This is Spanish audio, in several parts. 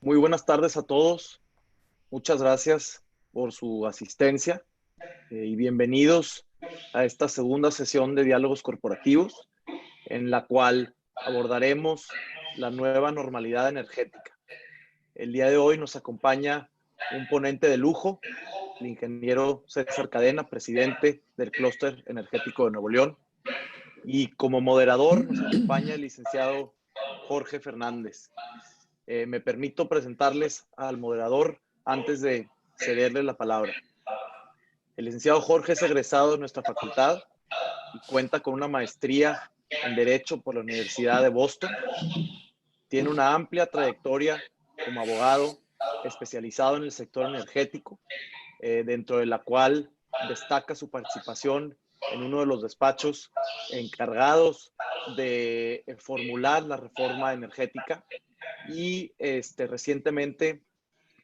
Muy buenas tardes a todos. Muchas gracias por su asistencia y bienvenidos a esta segunda sesión de diálogos corporativos en la cual abordaremos la nueva normalidad energética. El día de hoy nos acompaña un ponente de lujo, el ingeniero César Cadena, presidente del Clúster Energético de Nuevo León, y como moderador nos acompaña el licenciado Jorge Fernández. Me permito presentarles al moderador antes de cederle la palabra. El licenciado Jorge es egresado de nuestra facultad y cuenta con una maestría en Derecho por la Universidad de Boston. Tiene una amplia trayectoria como abogado especializado en el sector energético, dentro de la cual destaca su participación en uno de los despachos encargados de formular la reforma energética y recientemente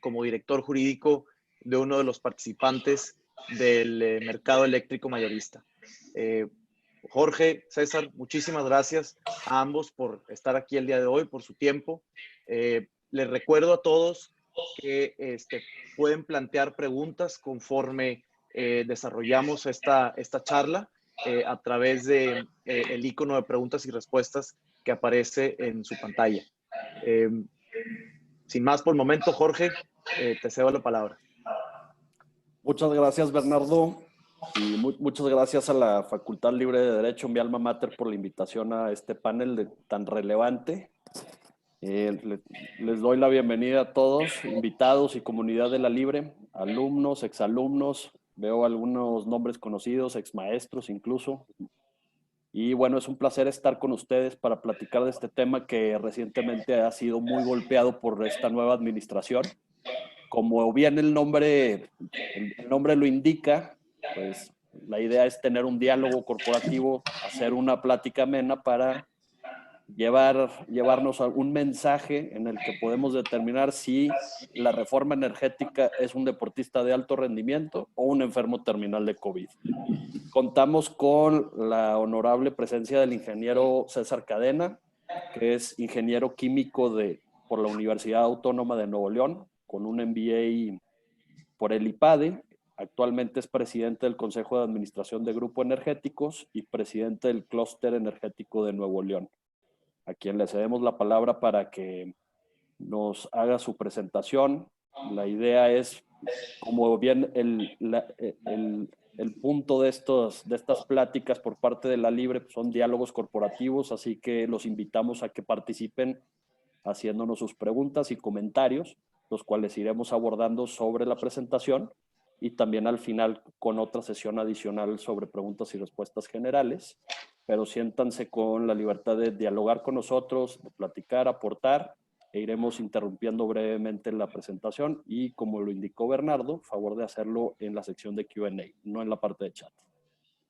como director jurídico de uno de los participantes del mercado eléctrico mayorista. Jorge, César, muchísimas gracias a ambos por estar aquí el día de hoy, por su tiempo. Les recuerdo a todos que pueden plantear preguntas conforme desarrollamos esta charla a través de el icono de preguntas y respuestas que aparece en su pantalla. Sin más por el momento, Jorge, te cedo la palabra. Muchas gracias, Bernardo, y muchas gracias a la Facultad Libre de Derecho, mi alma mater, por la invitación a este panel tan relevante. Les doy la bienvenida a todos, invitados y comunidad de la Libre, alumnos, exalumnos, veo algunos nombres conocidos, exmaestros incluso. Y bueno, es un placer estar con ustedes para platicar de este tema que recientemente ha sido muy golpeado por esta nueva administración. Como bien el nombre lo indica, pues la idea es tener un diálogo corporativo, hacer una plática amena para llevarnos a un mensaje en el que podemos determinar si la reforma energética es un deportista de alto rendimiento o un enfermo terminal de COVID. Contamos con la honorable presencia del ingeniero César Cadena, que es ingeniero químico por la Universidad Autónoma de Nuevo León, con un MBA por el IPADE. Actualmente es presidente del Consejo de Administración de Grupo Energéticos y presidente del Clúster Energético de Nuevo León, a quien le cedemos la palabra para que nos haga su presentación. La idea es, como bien el punto de estas pláticas por parte de la Libre son diálogos corporativos, así que los invitamos a que participen haciéndonos sus preguntas y comentarios, los cuales iremos abordando sobre la presentación y también al final con otra sesión adicional sobre preguntas y respuestas generales. Pero siéntanse con la libertad de dialogar con nosotros, de platicar, aportar, e iremos interrumpiendo brevemente la presentación y, como lo indicó Bernardo, favor de hacerlo en la sección de Q&A, no en la parte de chat.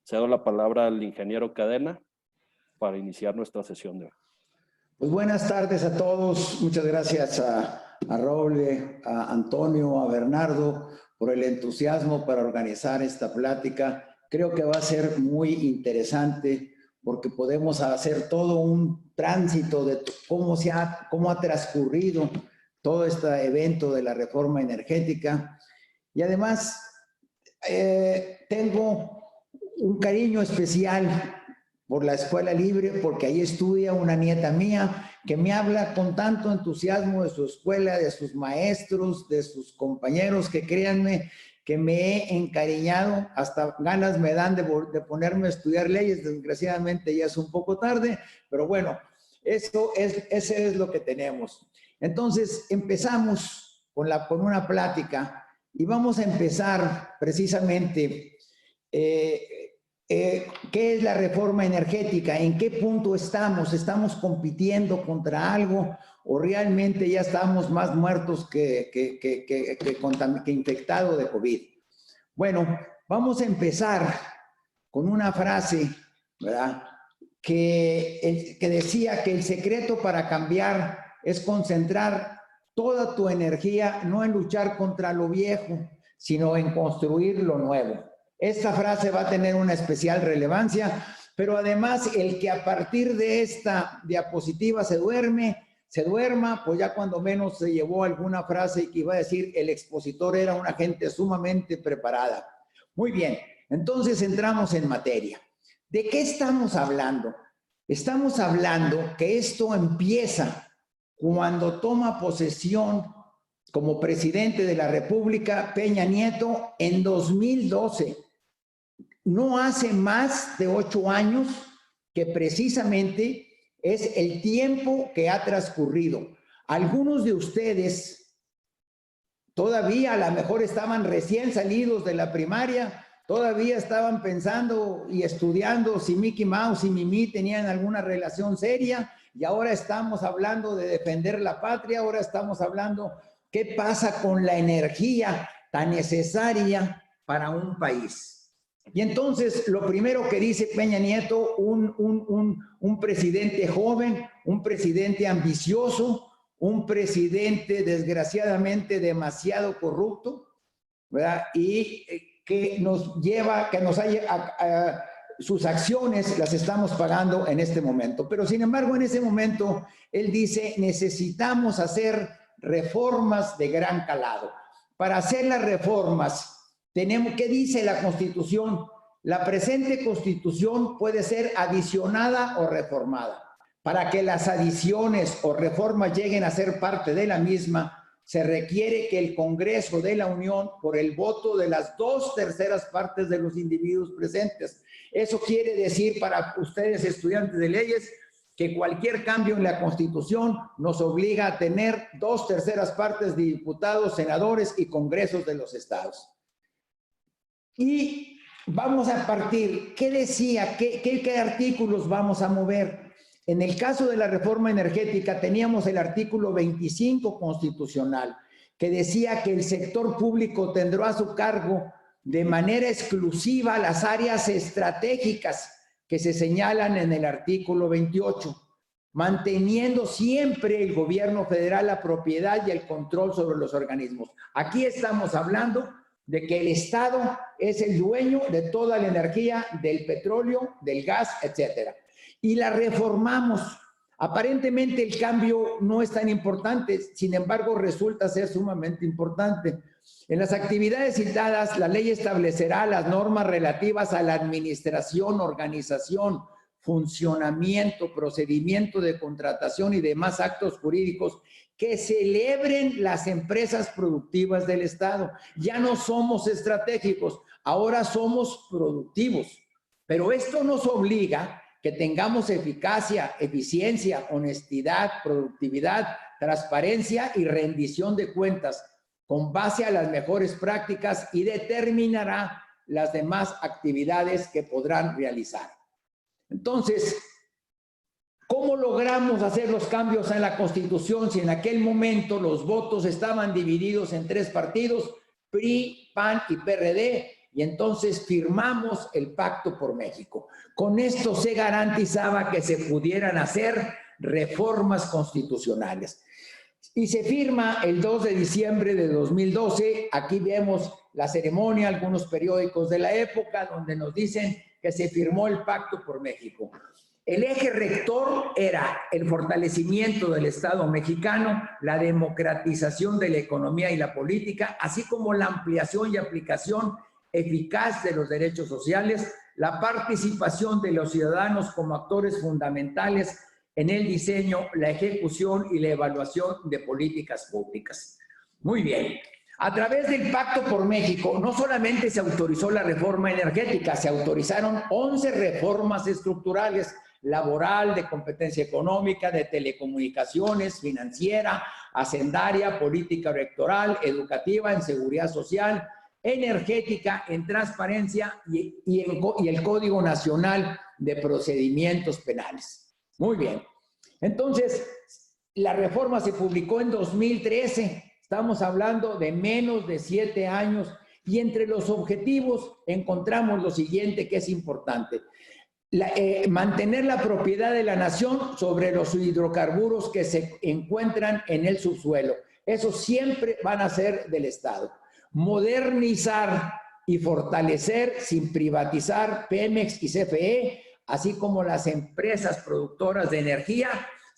Cedo la palabra al ingeniero Cadena para iniciar nuestra sesión de hoy. Pues buenas tardes a todos. Muchas gracias a Roble, a Antonio, a Bernardo por el entusiasmo para organizar esta plática. Creo que va a ser muy interesante porque podemos hacer todo un tránsito de cómo ha transcurrido todo este evento de la reforma energética. Y además tengo un cariño especial por la Escuela Libre, porque ahí estudia una nieta mía que me habla con tanto entusiasmo de su escuela, de sus maestros, de sus compañeros, que créanme que me he encariñado, hasta ganas me dan de ponerme a estudiar leyes. Desgraciadamente ya es un poco tarde, pero bueno, ese es lo que tenemos. Entonces empezamos con una plática y vamos a empezar precisamente ¿qué es la reforma energética? ¿En qué punto estamos? ¿Estamos compitiendo contra algo o realmente ya estamos más muertos que infectados de COVID? Bueno, vamos a empezar con una frase, ¿verdad? Que decía que el secreto para cambiar es concentrar toda tu energía no en luchar contra lo viejo, sino en construir lo nuevo. Esta frase va a tener una especial relevancia, pero además el que a partir de esta diapositiva se duerme, se duerma, pues ya cuando menos se llevó alguna frase que iba a decir el expositor era una gente sumamente preparada. Muy bien, entonces entramos en materia. ¿De qué estamos hablando? Estamos hablando que esto empieza cuando toma posesión como presidente de la República Peña Nieto en 2012. No hace más de 8 años que precisamente es el tiempo que ha transcurrido. Algunos de ustedes todavía a lo mejor estaban recién salidos de la primaria, todavía estaban pensando y estudiando si Mickey Mouse y Mimi tenían alguna relación seria, y ahora estamos hablando de defender la patria, ahora estamos hablando qué pasa con la energía tan necesaria para un país. Y entonces, lo primero que dice Peña Nieto, un presidente joven, un presidente ambicioso, un presidente desgraciadamente demasiado corrupto, ¿verdad? Y que nos lleva, que nos haya, sus acciones las estamos pagando en este momento. Pero sin embargo, en ese momento, él dice, necesitamos hacer reformas de gran calado. Para hacer las reformas, tenemos, ¿qué dice la Constitución? La presente Constitución puede ser adicionada o reformada. Para que las adiciones o reformas lleguen a ser parte de la misma, se requiere que el Congreso de la Unión, por el voto de las 2/3 partes de los individuos presentes. Eso quiere decir para ustedes, estudiantes de leyes, que cualquier cambio en la Constitución nos obliga a tener 2/3 partes de diputados, senadores y congresos de los estados. Y vamos a partir, ¿qué decía? ¿Qué artículos vamos a mover? En el caso de la reforma energética teníamos el artículo 25 constitucional, que decía que el sector público tendrá a su cargo de manera exclusiva las áreas estratégicas que se señalan en el artículo 28, manteniendo siempre el gobierno federal la propiedad y el control sobre los organismos. Aquí estamos hablando de que el Estado es el dueño de toda la energía, del petróleo, del gas, etcétera. Y la reformamos. Aparentemente el cambio no es tan importante, sin embargo resulta ser sumamente importante. En las actividades citadas, la ley establecerá las normas relativas a la administración, organización, funcionamiento, procedimiento de contratación y demás actos jurídicos que celebren las empresas productivas del Estado. Ya no somos estratégicos, ahora somos productivos. Pero esto nos obliga que tengamos eficacia, eficiencia, honestidad, productividad, transparencia y rendición de cuentas con base a las mejores prácticas y determinará las demás actividades que podrán realizar. Entonces, ¿cómo logramos hacer los cambios en la Constitución si en aquel momento los votos estaban divididos en 3 partidos, PRI, PAN y PRD? Y entonces firmamos el Pacto por México. Con esto se garantizaba que se pudieran hacer reformas constitucionales. Y se firma el 2 de diciembre de 2012. Aquí vemos la ceremonia, algunos periódicos de la época, donde nos dicen que se firmó el Pacto por México. El eje rector era el fortalecimiento del Estado mexicano, la democratización de la economía y la política, así como la ampliación y aplicación eficaz de los derechos sociales, la participación de los ciudadanos como actores fundamentales en el diseño, la ejecución y la evaluación de políticas públicas. Muy bien. A través del Pacto por México, no solamente se autorizó la reforma energética, se autorizaron 11 reformas estructurales, laboral, de competencia económica, de telecomunicaciones, financiera, hacendaria, política electoral, educativa, en seguridad social, energética, en transparencia y el Código Nacional de Procedimientos Penales. Muy bien. Entonces, la reforma se publicó en 2013. Estamos hablando de menos de 7 años. Y entre los objetivos encontramos lo siguiente que es importante. Mantener la propiedad de la nación sobre los hidrocarburos que se encuentran en el subsuelo. Eso siempre van a ser del Estado. Modernizar y fortalecer sin privatizar Pemex y CFE, así como las empresas productoras de energía,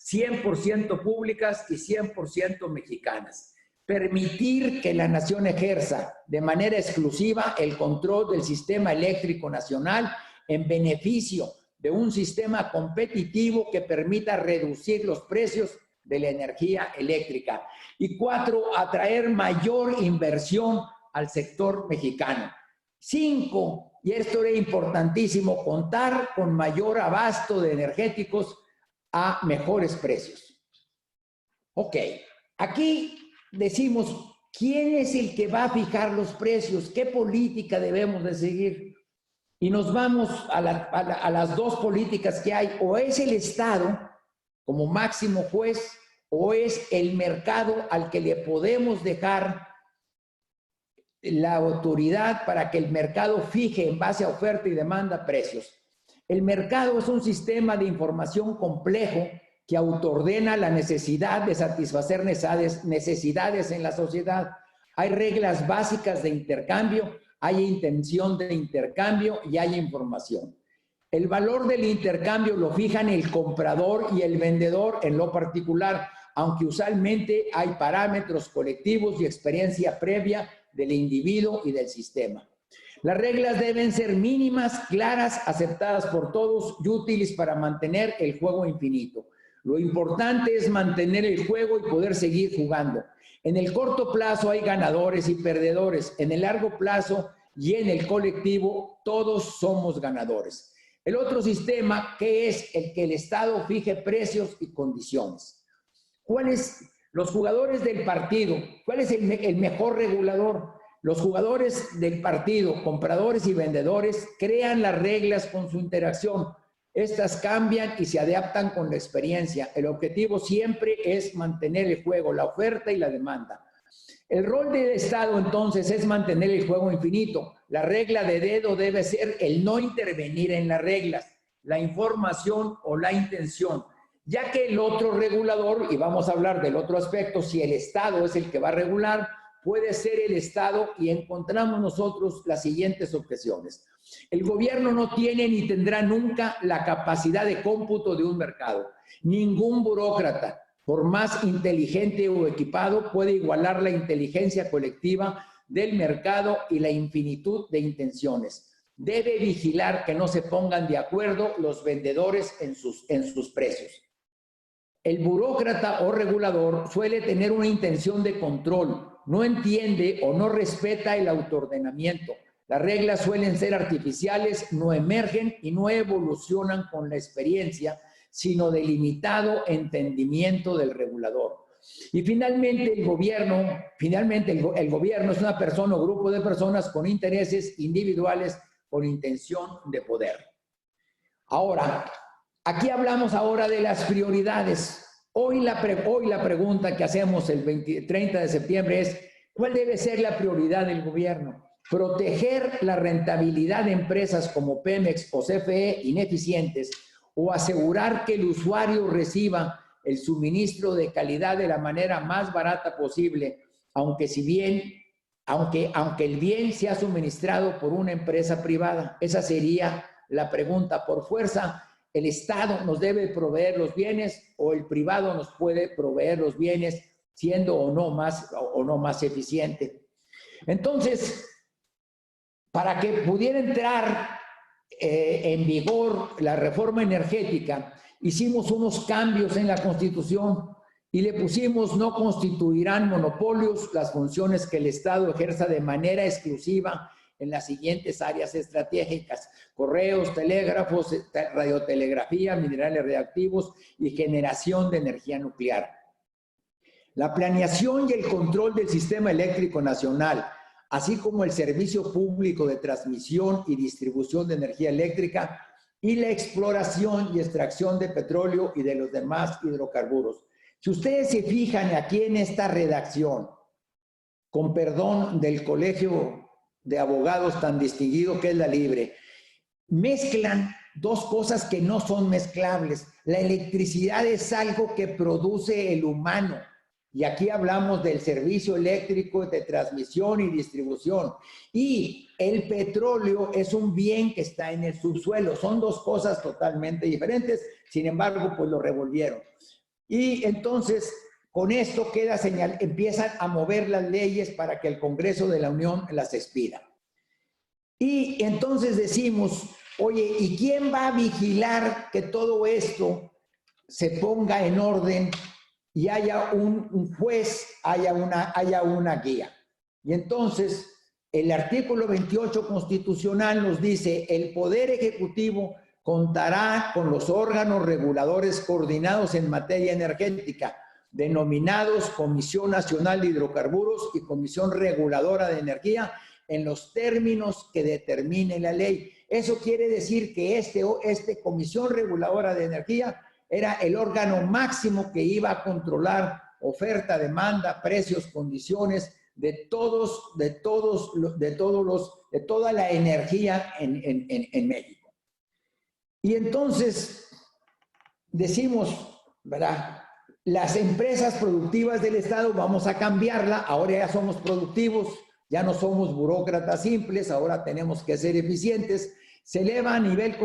100% públicas y 100% mexicanas. Permitir que la nación ejerza de manera exclusiva el control del sistema eléctrico nacional en beneficio de un sistema competitivo que permita reducir los precios de la energía eléctrica. Y 4, atraer mayor inversión al sector mexicano. 5, y esto es importantísimo, contar con mayor abasto de energéticos a mejores precios. Ok, aquí decimos, ¿quién es el que va a fijar los precios? ¿Qué política debemos de seguir? Y nos vamos a las dos políticas que hay. O es el Estado como máximo juez, o es el mercado al que le podemos dejar la autoridad para que el mercado fije en base a oferta y demanda precios. El mercado es un sistema de información complejo que autoordena la necesidad de satisfacer necesidades en la sociedad. Hay reglas básicas de intercambio, hay intención de intercambio y hay información. El valor del intercambio lo fijan el comprador y el vendedor en lo particular, aunque usualmente hay parámetros colectivos y experiencia previa del individuo y del sistema. Las reglas deben ser mínimas, claras, aceptadas por todos y útiles para mantener el juego infinito. Lo importante es mantener el juego y poder seguir jugando. En el corto plazo hay ganadores y perdedores. En el largo plazo y en el colectivo, todos somos ganadores. El otro sistema, que es el que el Estado fije precios y condiciones. ¿Cuáles los jugadores del partido? ¿Cuál es el mejor regulador? Los jugadores del partido, compradores y vendedores, crean las reglas con su interacción. Estas cambian y se adaptan con la experiencia. El objetivo siempre es mantener el juego, la oferta y la demanda. El rol del Estado, entonces, es mantener el juego infinito. La regla de dedo debe ser el no intervenir en las reglas, la información o la intención, ya que el otro regulador, y vamos a hablar del otro aspecto, si el Estado es el que va a regular, puede ser el Estado, y encontramos nosotros las siguientes objeciones. El gobierno no tiene ni tendrá nunca la capacidad de cómputo de un mercado. Ningún burócrata, por más inteligente o equipado, puede igualar la inteligencia colectiva del mercado y la infinitud de intenciones. Debe vigilar que no se pongan de acuerdo los vendedores en sus precios. El burócrata o regulador suele tener una intención de control, no entiende o no respeta el autoordenamiento. Las reglas suelen ser artificiales, no emergen y no evolucionan con la experiencia, sino de limitado entendimiento del regulador. Y finalmente el gobierno es una persona o grupo de personas con intereses individuales con intención de poder. Ahora, aquí hablamos ahora de las prioridades. Hoy la pregunta que hacemos el 30 de septiembre es, ¿cuál debe ser la prioridad del gobierno? ¿Proteger la rentabilidad de empresas como Pemex o CFE ineficientes o asegurar que el usuario reciba el suministro de calidad de la manera más barata posible, aunque el bien sea suministrado por una empresa privada? Esa sería la pregunta. Por fuerza, ¿el Estado nos debe proveer los bienes o el privado nos puede proveer los bienes siendo o no más eficiente? Entonces, para que pudiera entrar en vigor la reforma energética, hicimos unos cambios en la Constitución y le pusimos: no constituirán monopolios las funciones que el Estado ejerza de manera exclusiva en las siguientes áreas estratégicas: correos, telégrafos, radiotelegrafía, minerales reactivos y generación de energía nuclear. La planeación y el control del sistema eléctrico nacional, así como el servicio público de transmisión y distribución de energía eléctrica y la exploración y extracción de petróleo y de los demás hidrocarburos. Si ustedes se fijan aquí en esta redacción, con perdón del colegio de abogados tan distinguido que es la Libre, mezclan dos cosas que no son mezclables. La electricidad es algo que produce el humano, y aquí hablamos del servicio eléctrico de transmisión y distribución, y el petróleo es un bien que está en el subsuelo. Son dos cosas totalmente diferentes, sin embargo, pues lo revolvieron. Y entonces, con esto queda señal, empiezan a mover las leyes para que el Congreso de la Unión las expida. Y entonces decimos, oye, ¿y quién va a vigilar que todo esto se ponga en orden y haya un juez, haya una guía? Y entonces, el artículo 28 constitucional nos dice, el Poder Ejecutivo contará con los órganos reguladores coordinados en materia energética, denominados Comisión Nacional de Hidrocarburos y Comisión Reguladora de Energía, en los términos que determine la ley. Eso quiere decir que este Comisión Reguladora de Energía era el órgano máximo que iba a controlar oferta, demanda, precios, condiciones de toda la energía en México. Y entonces decimos, ¿verdad? Las empresas productivas del Estado vamos a cambiarla, ahora ya somos productivos, ya no somos burócratas simples, ahora tenemos que ser eficientes. Se eleva a nivel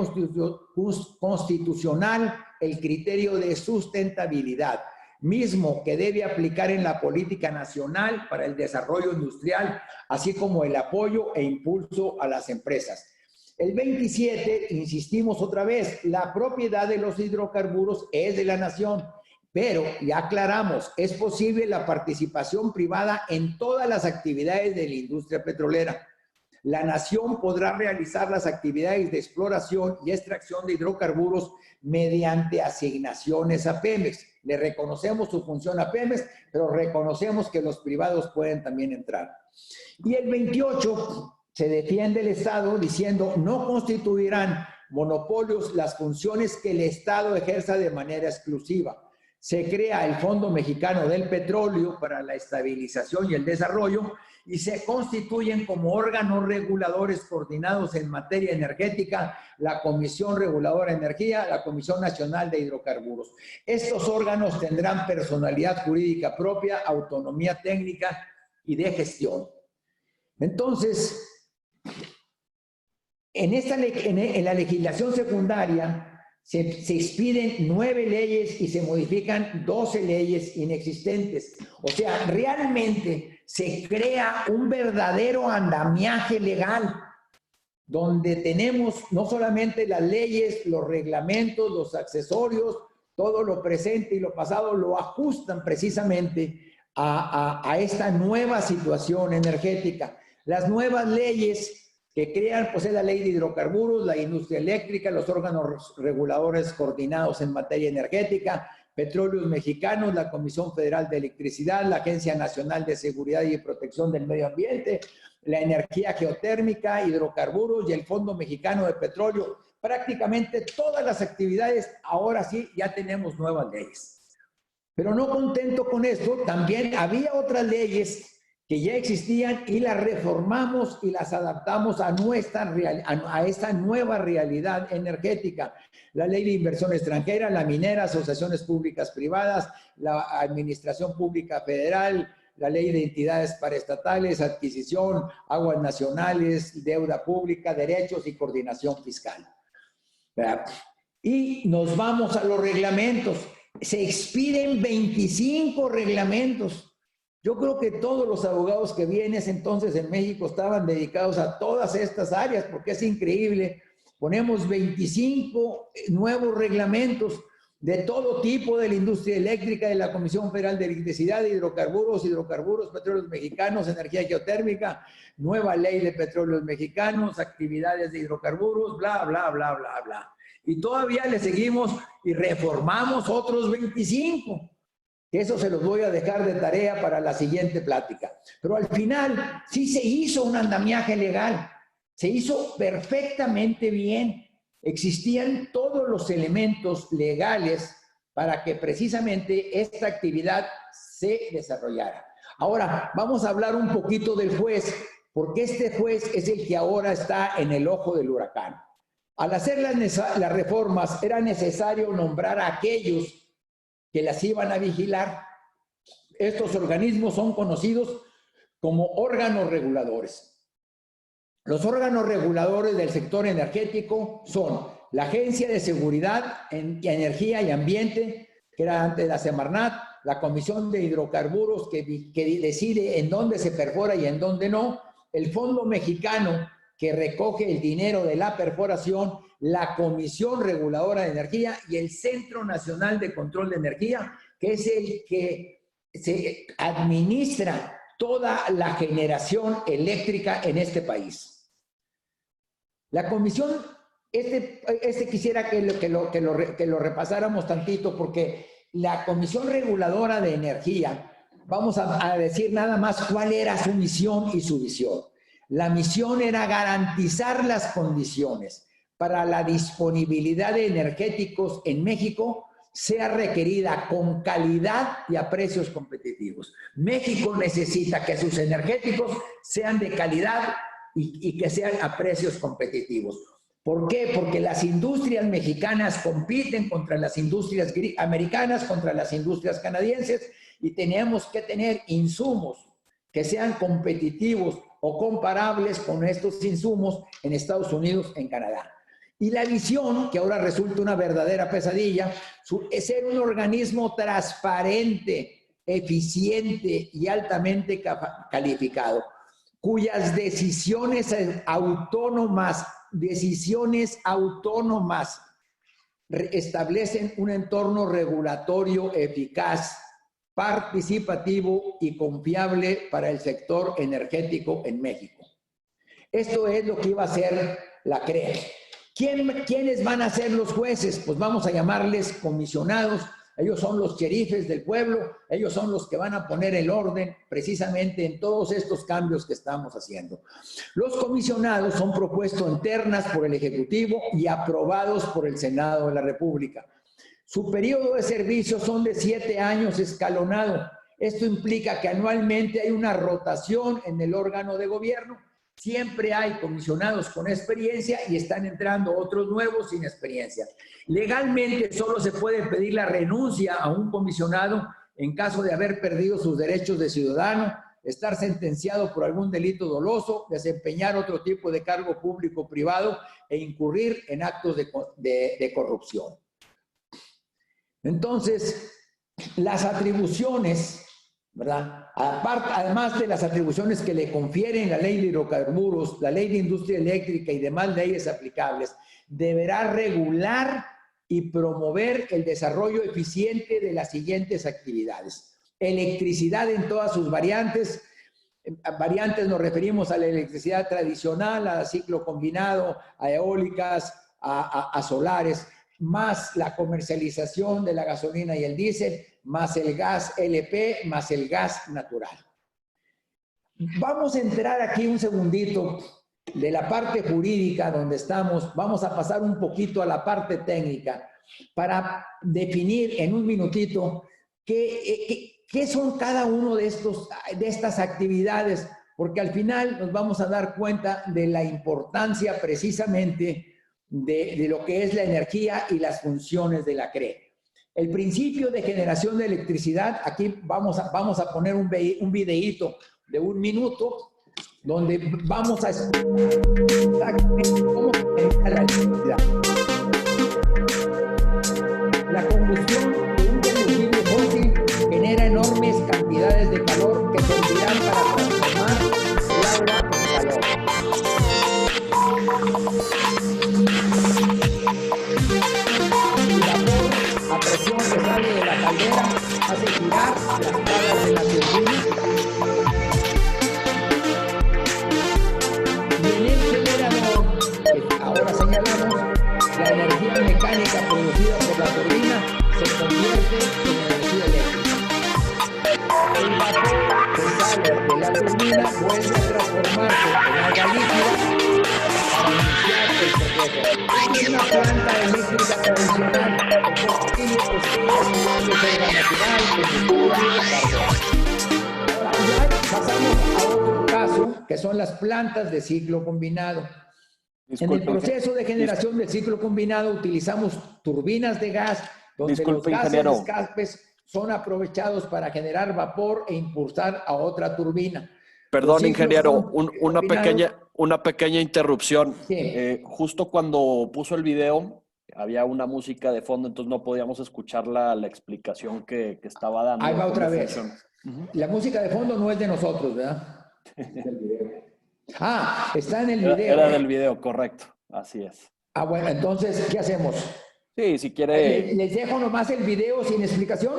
constitucional el criterio de sustentabilidad, mismo que debe aplicar en la política nacional para el desarrollo industrial, así como el apoyo e impulso a las empresas. El 27, insistimos otra vez, la propiedad de los hidrocarburos es de la nación, pero ya aclaramos, es posible la participación privada en todas las actividades de la industria petrolera. La nación podrá realizar las actividades de exploración y extracción de hidrocarburos mediante asignaciones a Pemex. Le reconocemos su función a Pemex, pero reconocemos que los privados pueden también entrar. Y el 28 se defiende el Estado diciendo no constituirán monopolios las funciones que el Estado ejerza de manera exclusiva. Se crea el Fondo Mexicano del Petróleo para la estabilización y el desarrollo y se constituyen como órganos reguladores coordinados en materia energética la Comisión Reguladora de Energía, la Comisión Nacional de Hidrocarburos. Estos órganos tendrán personalidad jurídica propia, autonomía técnica y de gestión. Entonces, en la legislación secundaria se expiden 9 leyes y se modifican 12 leyes inexistentes. O sea, realmente se crea un verdadero andamiaje legal donde tenemos no solamente las leyes, los reglamentos, los accesorios, todo lo presente y lo pasado lo ajustan precisamente a esta nueva situación energética. Las nuevas leyes que crean, pues es la ley de hidrocarburos, la industria eléctrica, los órganos reguladores coordinados en materia energética, Petróleos Mexicanos, la Comisión Federal de Electricidad, la Agencia Nacional de Seguridad y Protección del Medio Ambiente, la energía geotérmica, hidrocarburos y el Fondo Mexicano de Petróleo. Prácticamente todas las actividades, ahora sí, ya tenemos nuevas leyes. Pero no contento con esto, también había otras leyes que ya existían y las reformamos y las adaptamos a esta nueva realidad energética. La ley de inversión extranjera, la minera, asociaciones públicas privadas, la administración pública federal, la ley de entidades paraestatales, adquisición, aguas nacionales, deuda pública, derechos y coordinación fiscal. Y nos vamos a los reglamentos. Se expiden 25 reglamentos. Yo creo que todos los abogados que vi en ese entonces en México estaban dedicados a todas estas áreas, porque es increíble. Ponemos 25 nuevos reglamentos de todo tipo de la industria eléctrica, de la Comisión Federal de Electricidad, de hidrocarburos, petróleos mexicanos, energía geotérmica, nueva ley de petróleos mexicanos, actividades de hidrocarburos, bla, bla, bla, bla, bla. Y todavía le seguimos y reformamos otros 25. Que eso se los voy a dejar de tarea para la siguiente plática. Pero al final sí se hizo un andamiaje legal, se hizo perfectamente bien. Existían todos los elementos legales para que precisamente esta actividad se desarrollara. Ahora, vamos a hablar un poquito del juez, porque este juez es el que ahora está en el ojo del huracán. Al hacer las reformas era necesario nombrar a aquellos que las iban a vigilar. Estos organismos son conocidos como órganos reguladores. Los órganos reguladores del sector energético son la Agencia de Seguridad, Energía y Ambiente, que era antes de la Semarnat, la Comisión de Hidrocarburos, que decide en dónde se perfora y en dónde no, el Fondo Mexicano, que recoge el dinero de la perforación, la Comisión Reguladora de Energía y el Centro Nacional de Control de Energía, que es el que se administra toda la generación eléctrica en este país. La comisión, quisiera que lo repasáramos tantito, porque la Comisión Reguladora de Energía, vamos a decir nada más cuál era su misión y su visión. La misión era garantizar las condiciones para la disponibilidad de energéticos en México sea requerida con calidad y a precios competitivos. México necesita que sus energéticos sean de calidad y que sean a precios competitivos. ¿Por qué? Porque las industrias mexicanas compiten contra las industrias americanas, contra las industrias canadienses, y tenemos que tener insumos que sean competitivos o comparables con estos insumos en Estados Unidos, en Canadá. Y la visión, que ahora resulta una verdadera pesadilla, es ser un organismo transparente, eficiente y altamente calificado, cuyas decisiones autónomas establecen un entorno regulatorio eficaz, participativo y confiable para el sector energético en México. Esto es lo que iba a hacer la CRE. ¿Quiénes van a ser los jueces? Pues vamos a llamarles comisionados. Ellos son los sheriffes del pueblo, ellos son los que van a poner el orden precisamente en todos estos cambios que estamos haciendo. Los comisionados son propuestos en ternas por el Ejecutivo y aprobados por el Senado de la República. Su periodo de servicio son de 7 años escalonado. Esto implica que anualmente hay una rotación en el órgano de gobierno. Siempre hay comisionados con experiencia y están entrando otros nuevos sin experiencia. Legalmente solo se puede pedir la renuncia a un comisionado en caso de haber perdido sus derechos de ciudadano, estar sentenciado por algún delito doloso, desempeñar otro tipo de cargo público o privado e incurrir en actos de corrupción. Entonces, las atribuciones, ¿verdad? Además de las atribuciones que le confieren la ley de hidrocarburos, la ley de industria eléctrica y demás leyes aplicables, deberá regular y promover el desarrollo eficiente de las siguientes actividades. Electricidad en todas sus variantes. Variantes nos referimos a la electricidad tradicional, a ciclo combinado, a eólicas, a solares, más la comercialización de la gasolina y el diésel, más el gas LP, más el gas natural. Vamos a entrar aquí un segundito de la parte jurídica donde estamos. Vamos a pasar un poquito a la parte técnica para definir en un minutito qué son cada uno de estas actividades, porque al final nos vamos a dar cuenta de la importancia precisamente de lo que es la energía y las funciones de la CRE. El principio de generación de electricidad, aquí vamos a poner un videíto de 1 minuto, donde vamos a explicar exactamente cómo se genera la electricidad. La combustión de un combustible fósil genera enormes cantidades de calor que servirán para transformar el agua en calor. El vapor a presión que sale de la caldera hace girar las palas de la turbina. Y en el generador, que ahora señalamos, la energía mecánica producida por la turbina se convierte en energía eléctrica. El vapor que sale de la turbina vuelve a transformarse en agua líquida para iniciar el proceso. Es una planta eléctrica tradicional, combustible de gas natural, combustible de carbón. Ahora pasamos a otro caso, que son las plantas de ciclo combinado. En el proceso de generación del ciclo combinado utilizamos turbinas de gas, donde los gases de escape son aprovechados para generar vapor e impulsar a otra turbina. Perdón, ingeniero, una pequeña interrupción. Sí. Justo cuando puso el video, había una música de fondo, entonces no podíamos escuchar la explicación que estaba dando. Ahí va otra vez. Uh-huh. La música de fondo no es de nosotros, ¿verdad? Ah, está en el video. Era del video, correcto. Así es. Ah, bueno, entonces, ¿qué hacemos? Sí, si quiere... ¿Les dejo nomás el video sin explicación?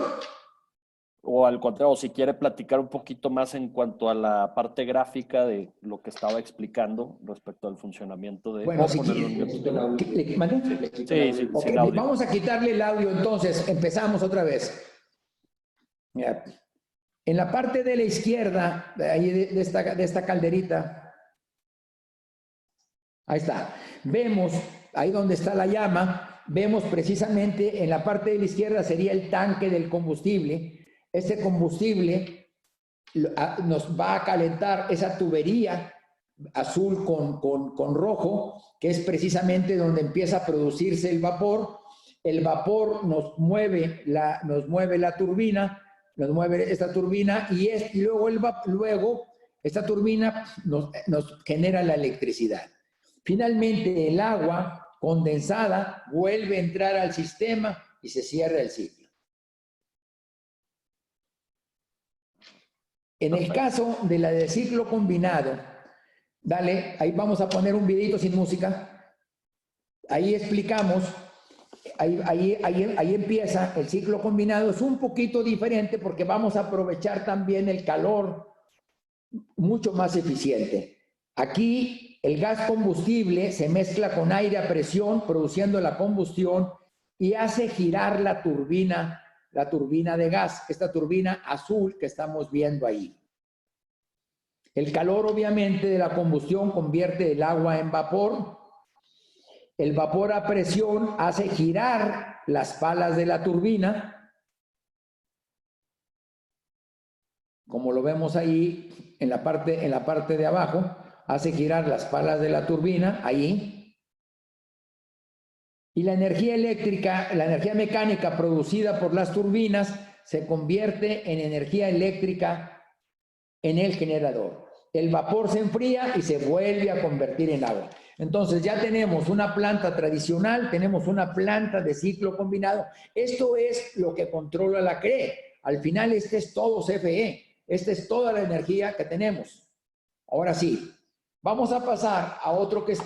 O al contrario, si quiere platicar un poquito más en cuanto a la parte gráfica de lo que estaba explicando respecto al funcionamiento de... Bueno, si vamos a quitarle el audio, entonces empezamos otra vez. Mira, en la parte de la izquierda, ahí de esta calderita, ahí está, vemos, ahí donde está la llama, vemos precisamente en la parte de la izquierda sería el tanque del combustible. Ese combustible nos va a calentar esa tubería azul con rojo, que es precisamente donde empieza a producirse el vapor. El vapor nos mueve la turbina, nos mueve esta turbina y luego esta turbina nos genera la electricidad. Finalmente el agua condensada vuelve a entrar al sistema y se cierra el ciclo. En el caso de la de ciclo combinado, dale, ahí vamos a poner un videito sin música. Ahí explicamos, ahí empieza el ciclo combinado. Es un poquito diferente porque vamos a aprovechar también el calor mucho más eficiente. Aquí el gas combustible se mezcla con aire a presión, produciendo la combustión y hace girar la turbina de gas, esta turbina azul que estamos viendo ahí. El calor, obviamente, de la combustión convierte el agua en vapor. El vapor a presión hace girar las palas de la turbina, como lo vemos ahí en la parte de abajo, hace girar las palas de la turbina, ahí. Y la energía eléctrica, la energía mecánica producida por las turbinas se convierte en energía eléctrica en el generador. El vapor se enfría y se vuelve a convertir en agua. Entonces ya tenemos una planta tradicional, tenemos una planta de ciclo combinado. Esto es lo que controla la CRE. Al final este es todo CFE. Esta es toda la energía que tenemos. Ahora sí, vamos a pasar a otro que es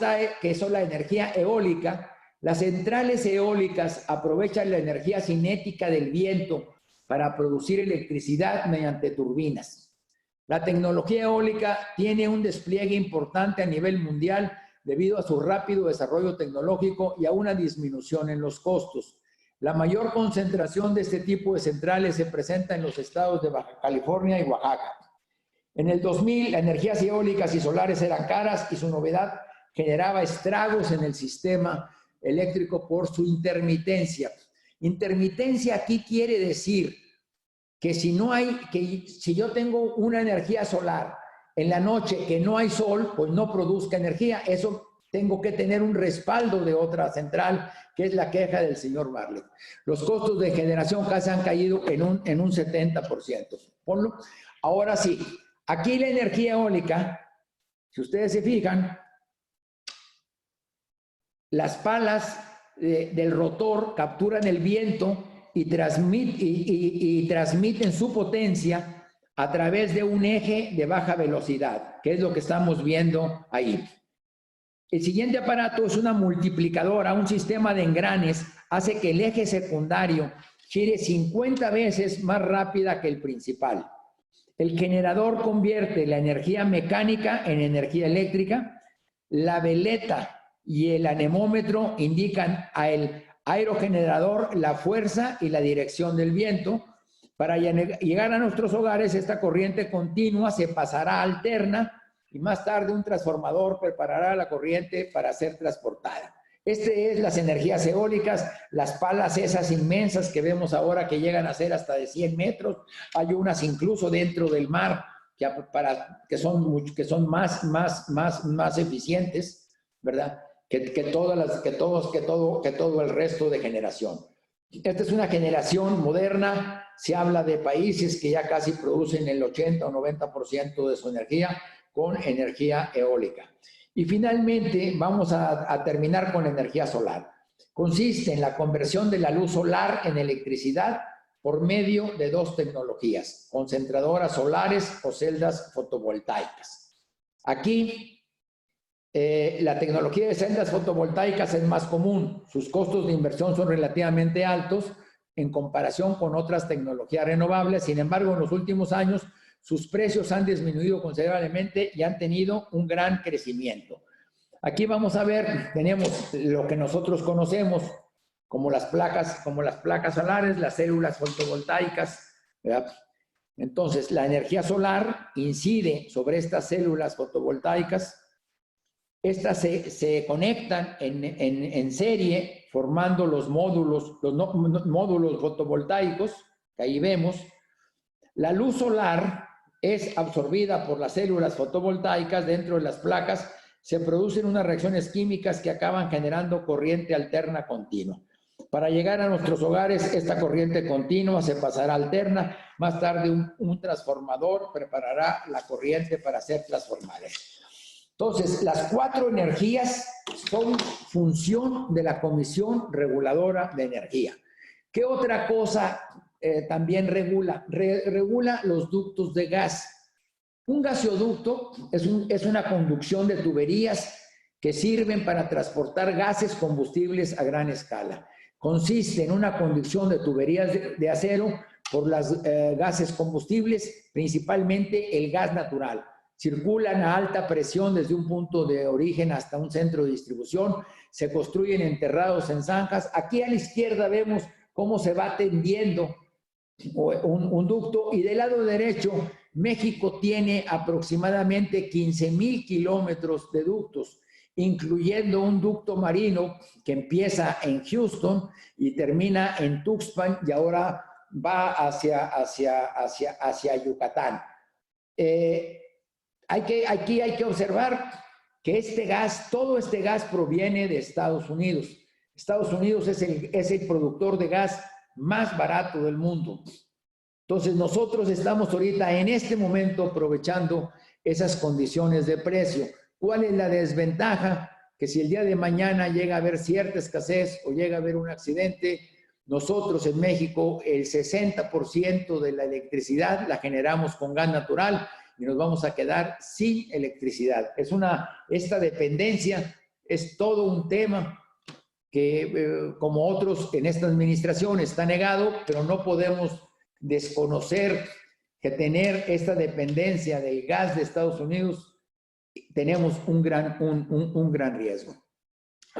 la energía eólica. Las centrales eólicas aprovechan la energía cinética del viento para producir electricidad mediante turbinas. La tecnología eólica tiene un despliegue importante a nivel mundial debido a su rápido desarrollo tecnológico y a una disminución en los costos. La mayor concentración de este tipo de centrales se presenta en los estados de Baja California y Oaxaca. En el 2000, las energías eólicas y solares eran caras y su novedad generaba estragos en el sistema eléctrico por su intermitencia. Intermitencia aquí quiere decir que si yo tengo una energía solar en la noche que no hay sol, pues no produzca energía. Eso tengo que tener un respaldo de otra central, que es la queja del señor Bartlett. Los costos de generación casi han caído en un 70%. Ponlo. Ahora sí, aquí la energía eólica, si ustedes se fijan, las palas del rotor capturan el viento y transmiten su potencia a través de un eje de baja velocidad, que es lo que estamos viendo ahí. El siguiente aparato es una multiplicadora, un sistema de engranes, hace que el eje secundario gire 50 veces más rápida que el principal. El generador convierte la energía mecánica en energía eléctrica. La veleta y el anemómetro indican al aerogenerador la fuerza y la dirección del viento. Para llegar a nuestros hogares, esta corriente continua se pasará a alterna y más tarde un transformador preparará la corriente para ser transportada. Este es las energías eólicas, las palas esas inmensas que vemos ahora que llegan a ser hasta de 100 metros. Hay unas incluso dentro del mar que son más eficientes, ¿verdad? Que todo el resto de generación. Esta es una generación moderna. Se habla de países que ya casi producen el 80 o 90% de su energía con energía eólica. Y finalmente vamos a terminar con la energía solar. Consiste en la conversión de la luz solar en electricidad por medio de dos tecnologías, concentradoras solares o celdas fotovoltaicas. Aquí, la tecnología de celdas fotovoltaicas es más común. Sus costos de inversión son relativamente altos en comparación con otras tecnologías renovables. Sin embargo, en los últimos años, sus precios han disminuido considerablemente y han tenido un gran crecimiento. Aquí vamos a ver, tenemos lo que nosotros conocemos como las placas solares, las células fotovoltaicas, ¿verdad? Entonces, la energía solar incide sobre estas células fotovoltaicas. Estas se conectan en serie, formando los módulos fotovoltaicos, que ahí vemos. La luz solar es absorbida por las células fotovoltaicas dentro de las placas. Se producen unas reacciones químicas que acaban generando corriente alterna continua. Para llegar a nuestros hogares, esta corriente continua se pasará a alterna. Más tarde, un transformador preparará la corriente para ser transformada. Entonces, las cuatro energías son función de la Comisión Reguladora de Energía. ¿Qué otra cosa también regula? Regula los ductos de gas. Un gaseoducto es una conducción de tuberías que sirven para transportar gases combustibles a gran escala. Consiste en una conducción de tuberías de acero por los gases combustibles, principalmente el gas natural. Circulan a alta presión desde un punto de origen hasta un centro de distribución. Se construyen enterrados en zanjas. Aquí a la izquierda vemos cómo se va tendiendo un ducto, y del lado derecho México tiene aproximadamente 15,000 kilómetros de ductos, incluyendo un ducto marino que empieza en Houston y termina en Tuxpan y ahora va hacia Yucatán. Aquí hay que observar que todo este gas proviene de Estados Unidos. Estados Unidos es el productor de gas más barato del mundo. Entonces, nosotros estamos ahorita en este momento aprovechando esas condiciones de precio. ¿Cuál es la desventaja? Que si el día de mañana llega a haber cierta escasez o llega a haber un accidente, nosotros en México el 60% de la electricidad la generamos con gas natural y nos vamos a quedar sin electricidad. Esta dependencia es todo un tema que, como otros en esta administración, está negado, pero no podemos desconocer que tener esta dependencia del gas de Estados Unidos, tenemos un gran riesgo.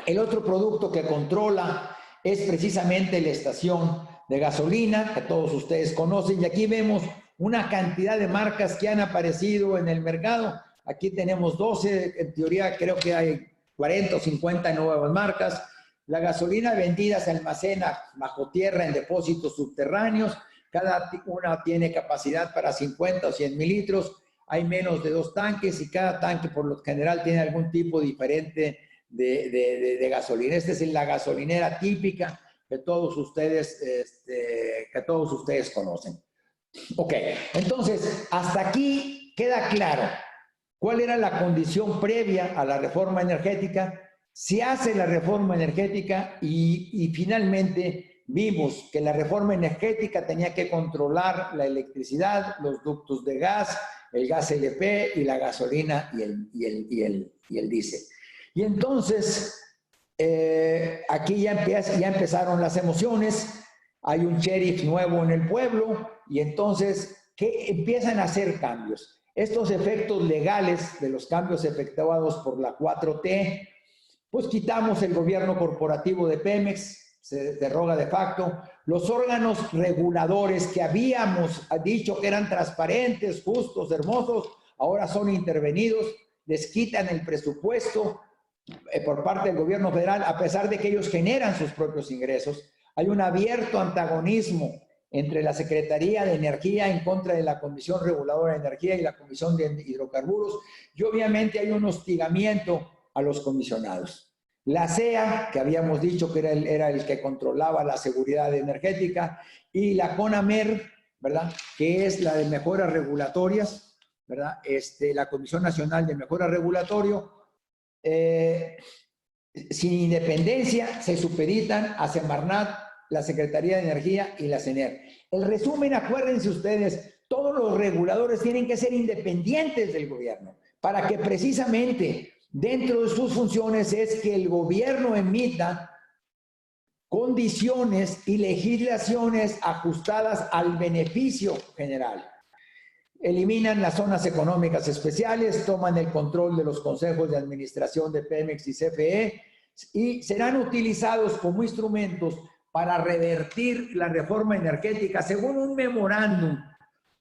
El otro producto que controla es precisamente la estación de gasolina, que todos ustedes conocen, y aquí vemos una cantidad de marcas que han aparecido en el mercado. Aquí tenemos 12, en teoría creo que hay 40 o 50 nuevas marcas. La gasolina vendida se almacena bajo tierra en depósitos subterráneos. Cada una tiene capacidad para 50 o 100 mil litros. Hay menos de 2 tanques y cada tanque por lo general tiene algún tipo diferente de gasolina. Esta es la gasolinera típica que todos ustedes conocen. Ok, entonces hasta aquí queda claro cuál era la condición previa a la reforma energética. Se hace la reforma energética y finalmente vimos que la reforma energética tenía que controlar la electricidad, los ductos de gas, el gas LP y la gasolina y el diésel. Y entonces, aquí ya empezaron las emociones, hay un sheriff nuevo en el pueblo y entonces empiezan a hacer cambios. Estos efectos legales de los cambios efectuados por la 4T, pues quitamos el gobierno corporativo de Pemex, se deroga de facto. Los órganos reguladores que habíamos dicho que eran transparentes, justos, hermosos, ahora son intervenidos, les quitan el presupuesto por parte del gobierno federal, a pesar de que ellos generan sus propios ingresos. Hay un abierto antagonismo entre la Secretaría de Energía en contra de la Comisión Reguladora de Energía y la Comisión de Hidrocarburos, y obviamente hay un hostigamiento a los comisionados. La CEA, que habíamos dicho que era el que controlaba la seguridad energética, y la CONAMER, ¿verdad?, que es la de mejoras regulatorias, ¿verdad?, la Comisión Nacional de Mejora Regulatorio, sin independencia, se supeditan a Semarnat, la Secretaría de Energía y la CENER. El resumen, acuérdense ustedes, todos los reguladores tienen que ser independientes del gobierno para que precisamente dentro de sus funciones es que el gobierno emita condiciones y legislaciones ajustadas al beneficio general. Eliminan las zonas económicas especiales, toman el control de los consejos de administración de Pemex y CFE y serán utilizados como instrumentos para revertir la reforma energética, según un memorándum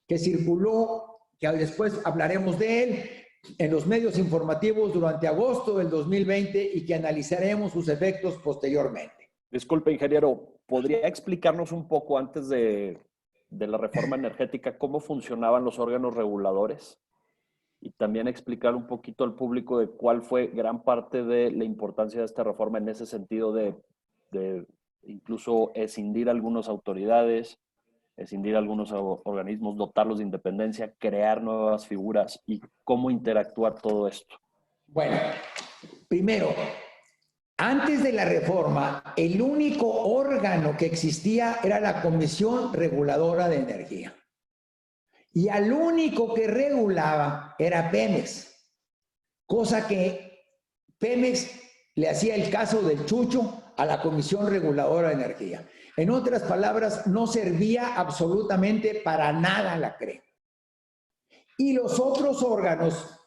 que circuló, que después hablaremos de él, en los medios informativos durante agosto del 2020 y que analizaremos sus efectos posteriormente. Disculpe, ingeniero, ¿podría explicarnos un poco antes de la reforma energética cómo funcionaban los órganos reguladores? Y también explicar un poquito al público de cuál fue gran parte de la importancia de esta reforma en ese sentido de incluso escindir algunas autoridades, escindir algunos organismos, dotarlos de independencia, crear nuevas figuras y cómo interactuar todo esto. Bueno, primero, antes de la reforma, el único órgano que existía era la Comisión Reguladora de Energía. Y al único que regulaba era Pemex, cosa que Pemex le hacía el caso del chucho a la Comisión Reguladora de Energía. En otras palabras, no servía absolutamente para nada la CRE. Y los otros órganos,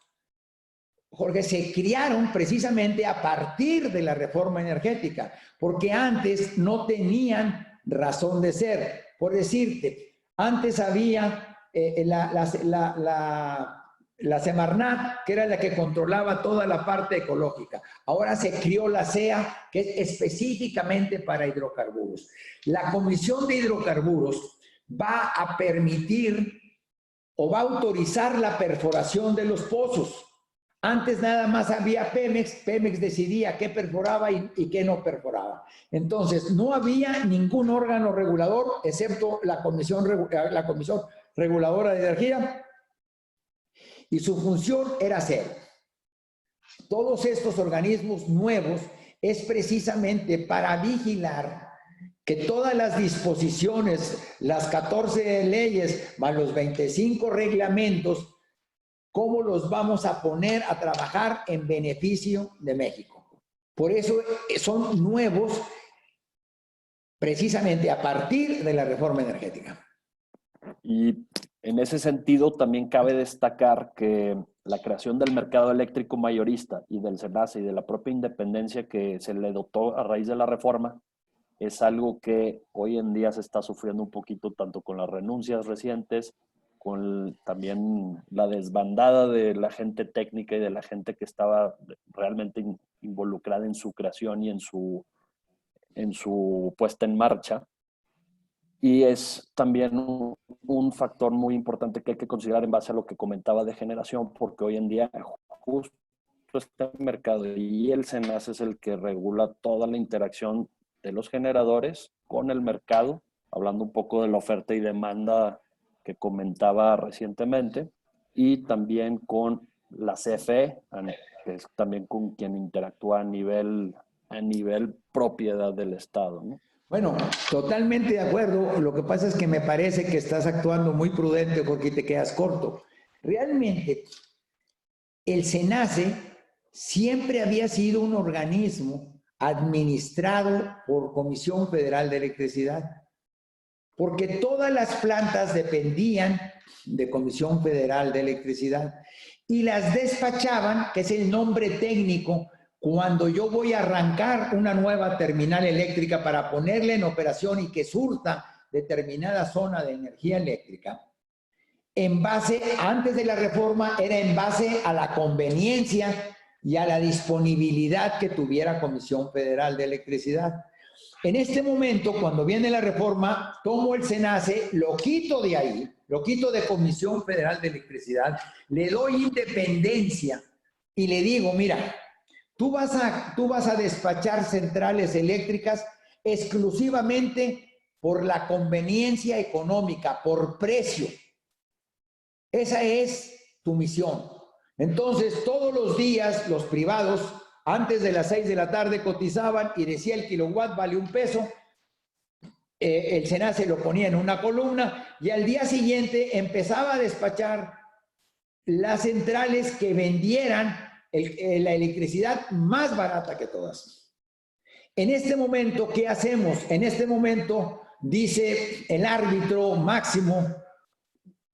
Jorge, se crearon precisamente a partir de la reforma energética, porque antes no tenían razón de ser. Por decirte, antes había la Semarnat, que era la que controlaba toda la parte ecológica. Ahora se creó la CEA, que es específicamente para hidrocarburos. La Comisión de Hidrocarburos va a permitir o va a autorizar la perforación de los pozos. Antes nada más había Pemex, Pemex decidía qué perforaba y qué no perforaba. Entonces, no había ningún órgano regulador, excepto la Comisión Reguladora de Energía, y su función era hacer. Todos estos organismos nuevos es precisamente para vigilar que todas las disposiciones, las 14 leyes, más los 25 reglamentos, cómo los vamos a poner a trabajar en beneficio de México. Por eso son nuevos precisamente a partir de la reforma energética. Y en ese sentido también cabe destacar que la creación del mercado eléctrico mayorista y del SENACE y de la propia independencia que se le dotó a raíz de la reforma es algo que hoy en día se está sufriendo un poquito tanto con las renuncias recientes, con también la desbandada de la gente técnica y de la gente que estaba realmente involucrada en su creación y en su puesta en marcha. Y es también un factor muy importante que hay que considerar en base a lo que comentaba de generación, porque hoy en día justo este mercado y el SENACE es el que regula toda la interacción de los generadores con el mercado, hablando un poco de la oferta y demanda que comentaba recientemente, y también con la CFE, que es también con quien interactúa a nivel propiedad del Estado, ¿no? Bueno, totalmente de acuerdo. Lo que pasa es que me parece que estás actuando muy prudente porque te quedas corto. Realmente, el SENACE siempre había sido un organismo administrado por Comisión Federal de Electricidad, porque todas las plantas dependían de Comisión Federal de Electricidad y las despachaban, que es el nombre técnico, cuando yo voy a arrancar una nueva terminal eléctrica para ponerla en operación y que surta determinada zona de energía eléctrica. En base, antes de la reforma, era en base a la conveniencia y a la disponibilidad que tuviera Comisión Federal de Electricidad. En este momento, cuando viene la reforma, tomo el SENACE, lo quito de ahí, lo quito de Comisión Federal de Electricidad, le doy independencia y le digo, mira, tú vas a despachar centrales eléctricas exclusivamente por la conveniencia económica, por precio. Esa es tu misión. Entonces, todos los días los privados Antes de las 6 de la tarde cotizaban y decía el kilowatt vale $1. El SENACE lo ponía en una columna y al día siguiente empezaba a despachar las centrales que vendieran la electricidad más barata que todas. En este momento, ¿qué hacemos? En este momento, dice el árbitro máximo,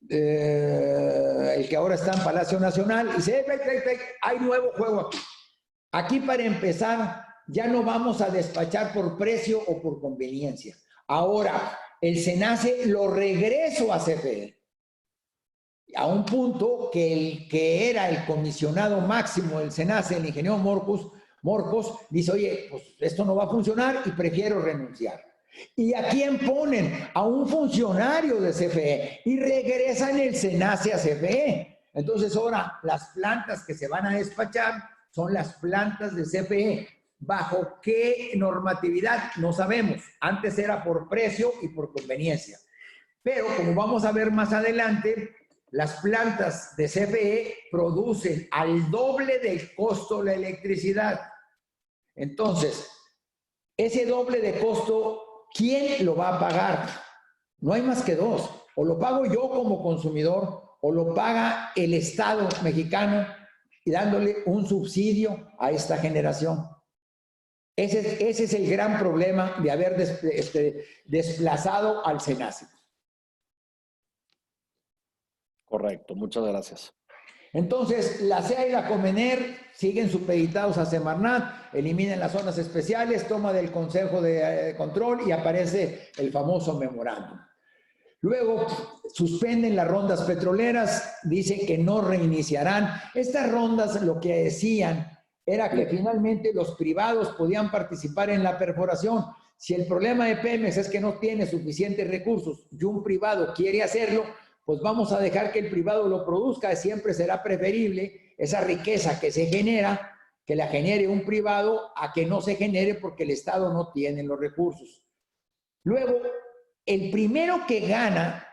el que ahora está en Palacio Nacional, dice, hay nuevo juego aquí. Aquí, para empezar, ya no vamos a despachar por precio o por conveniencia. Ahora, el SENACE lo regreso a CFE, a un punto que el que era el comisionado máximo del SENACE, el ingeniero Morcos, dice, oye, pues esto no va a funcionar y prefiero renunciar. ¿Y a quién ponen? A un funcionario de CFE y regresan el SENACE a CFE. Entonces ahora las plantas que se van a despachar son las plantas de CFE. ¿Bajo qué normatividad? No sabemos. Antes era por precio y por conveniencia. Pero como vamos a ver más adelante, las plantas de CFE producen al doble del costo la electricidad. Entonces, ese doble de costo, ¿quién lo va a pagar? No hay más que dos. O lo pago yo como consumidor, o lo paga el Estado mexicano y dándole un subsidio a esta generación. Ese es el gran problema de haber desplazado al SENACE. Correcto, muchas gracias. Entonces, la CEA y la Comener siguen supeditados a Semarnat, eliminan las zonas especiales, toma del Consejo de Control y aparece el famoso memorándum. Luego, suspenden las rondas petroleras, dicen que no reiniciarán. Estas rondas lo que decían era que finalmente los privados podían participar en la perforación. Si el problema de Pemex es que no tiene suficientes recursos y un privado quiere hacerlo, pues vamos a dejar que el privado lo produzca. Siempre será preferible esa riqueza que se genera, que la genere un privado, a que no se genere porque el Estado no tiene los recursos. Luego, el primero que gana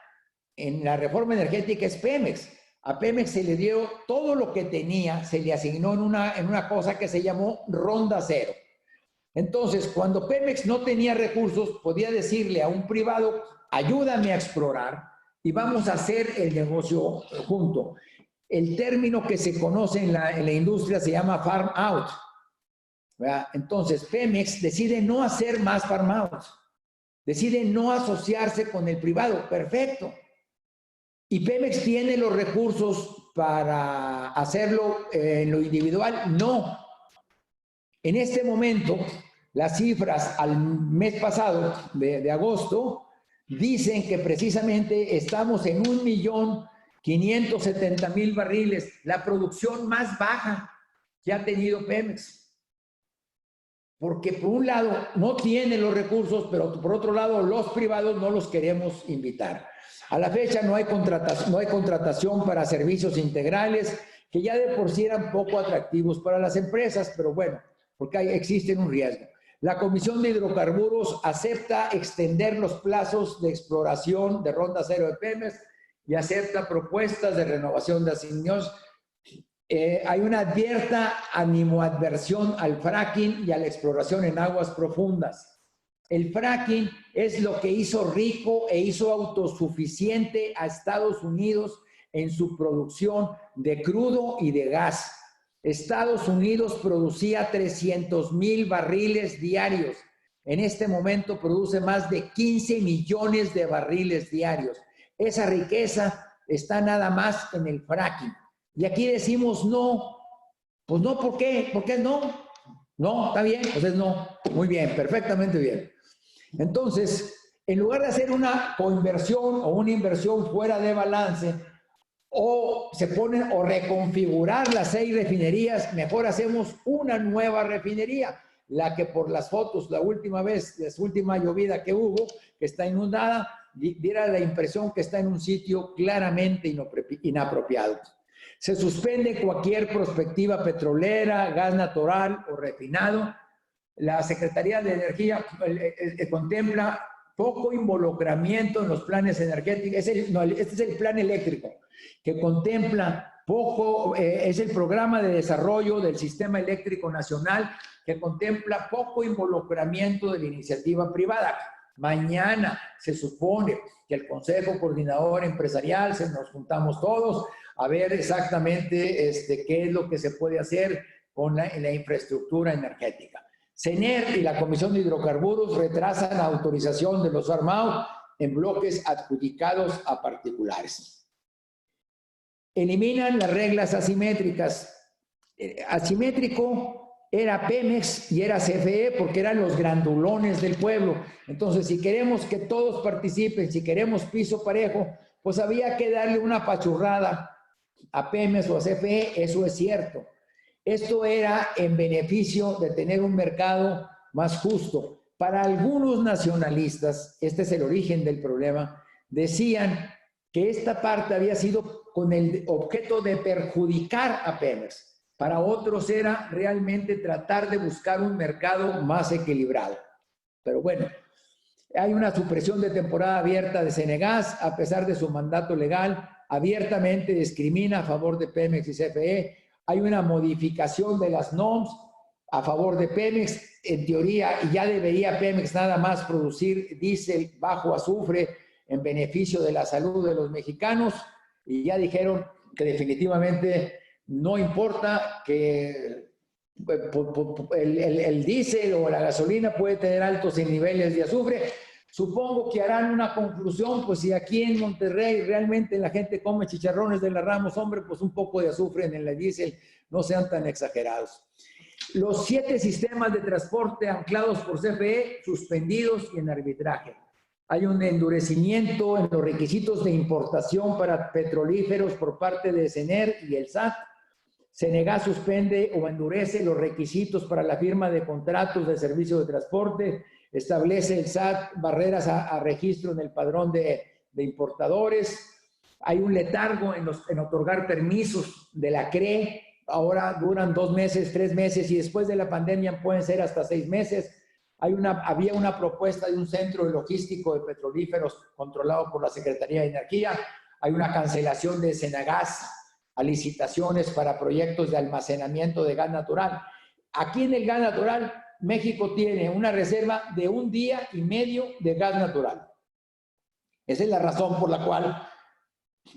en la reforma energética es Pemex. A Pemex se le dio todo lo que tenía, se le asignó en una cosa que se llamó Ronda Cero. Entonces, cuando Pemex no tenía recursos, podía decirle a un privado, ayúdame a explorar y vamos a hacer el negocio junto. El término que se conoce en la industria se llama farm out, ¿verdad? Entonces, Pemex decide no hacer más farm out, decide no asociarse con el privado. Perfecto. ¿Y Pemex tiene los recursos para hacerlo en lo individual? No. En este momento, las cifras al mes pasado, de agosto, dicen que precisamente estamos en 1.570.000 barriles, la producción más baja que ha tenido Pemex. Porque por un lado no tiene los recursos, pero por otro lado los privados no los queremos invitar. A la fecha no hay contratación para servicios integrales, que ya de por sí eran poco atractivos para las empresas, pero bueno, porque existe un riesgo. La Comisión de Hidrocarburos acepta extender los plazos de exploración de Ronda Cero de Pemex y acepta propuestas de renovación de asignios. Hay una abierta animadversión al fracking y a la exploración en aguas profundas. El fracking es lo que hizo rico e hizo autosuficiente a Estados Unidos en su producción de crudo y de gas. Estados Unidos producía 300,000 barriles diarios. En este momento produce más de 15 millones de barriles diarios. Esa riqueza está nada más en el fracking. Y aquí decimos no. Pues no, ¿por qué? ¿Por qué no? No, está bien, pues es no. Muy bien, perfectamente bien. Entonces, en lugar de hacer una coinversión o una inversión fuera de balance, o se ponen o reconfigurar las 6 refinerías, mejor hacemos una nueva refinería, la que por las fotos, la última llovida que hubo, que está inundada, diera la impresión que está en un sitio claramente inapropiado. Se suspende cualquier prospectiva petrolera, gas natural o refinado. La Secretaría de Energía contempla poco involucramiento en los planes energéticos. Este es el plan eléctrico, que contempla Es el programa de desarrollo del Sistema Eléctrico Nacional que contempla poco involucramiento de la iniciativa privada. Mañana se supone que el Consejo Coordinador Empresarial, nos juntamos todos a ver exactamente qué es lo que se puede hacer con la infraestructura energética. CENER y la Comisión de Hidrocarburos retrasan la autorización de los farm-out en bloques adjudicados a particulares. Eliminan las reglas asimétricas. Asimétrico era Pemex y era CFE porque eran los grandulones del pueblo. Entonces, si queremos que todos participen, si queremos piso parejo, pues había que darle una apachurrada a Pemex o a CFE, eso es cierto. Esto era en beneficio de tener un mercado más justo. Para algunos nacionalistas, este es el origen del problema, decían que esta parte había sido con el objeto de perjudicar a Pemex. Para otros era realmente tratar de buscar un mercado más equilibrado. Pero bueno, hay una supresión de temporada abierta de Cenegas, a pesar de su mandato legal, abiertamente discrimina a favor de Pemex y CFE. Hay una modificación de las NOMS a favor de Pemex. En teoría, ya debería Pemex nada más producir diésel bajo azufre en beneficio de la salud de los mexicanos. Y ya dijeron que definitivamente no importa que el diésel o la gasolina puede tener altos niveles de azufre. Supongo que harán una conclusión, pues si aquí en Monterrey realmente la gente come chicharrones de la Ramos, hombre, pues un poco de azufre en el diésel, no sean tan exagerados. Los 7 sistemas de transporte anclados por CFE suspendidos y en arbitraje. Hay un endurecimiento en los requisitos de importación para petrolíferos por parte de CENER y el SAT. Cenegas suspende o endurece los requisitos para la firma de contratos de servicio de transporte. Establece el SAT barreras a registro en el padrón de importadores. Hay un letargo en otorgar permisos de la CRE. Ahora duran 2 meses, 3 meses y después de la pandemia pueden ser hasta 6 meses. Había una propuesta de un centro logístico de petrolíferos controlado por la Secretaría de Energía. Hay una cancelación de Cenegas a licitaciones para proyectos de almacenamiento de gas natural. Aquí en el gas natural, México tiene una reserva de 1 día y medio de gas natural. Esa es la razón por la cual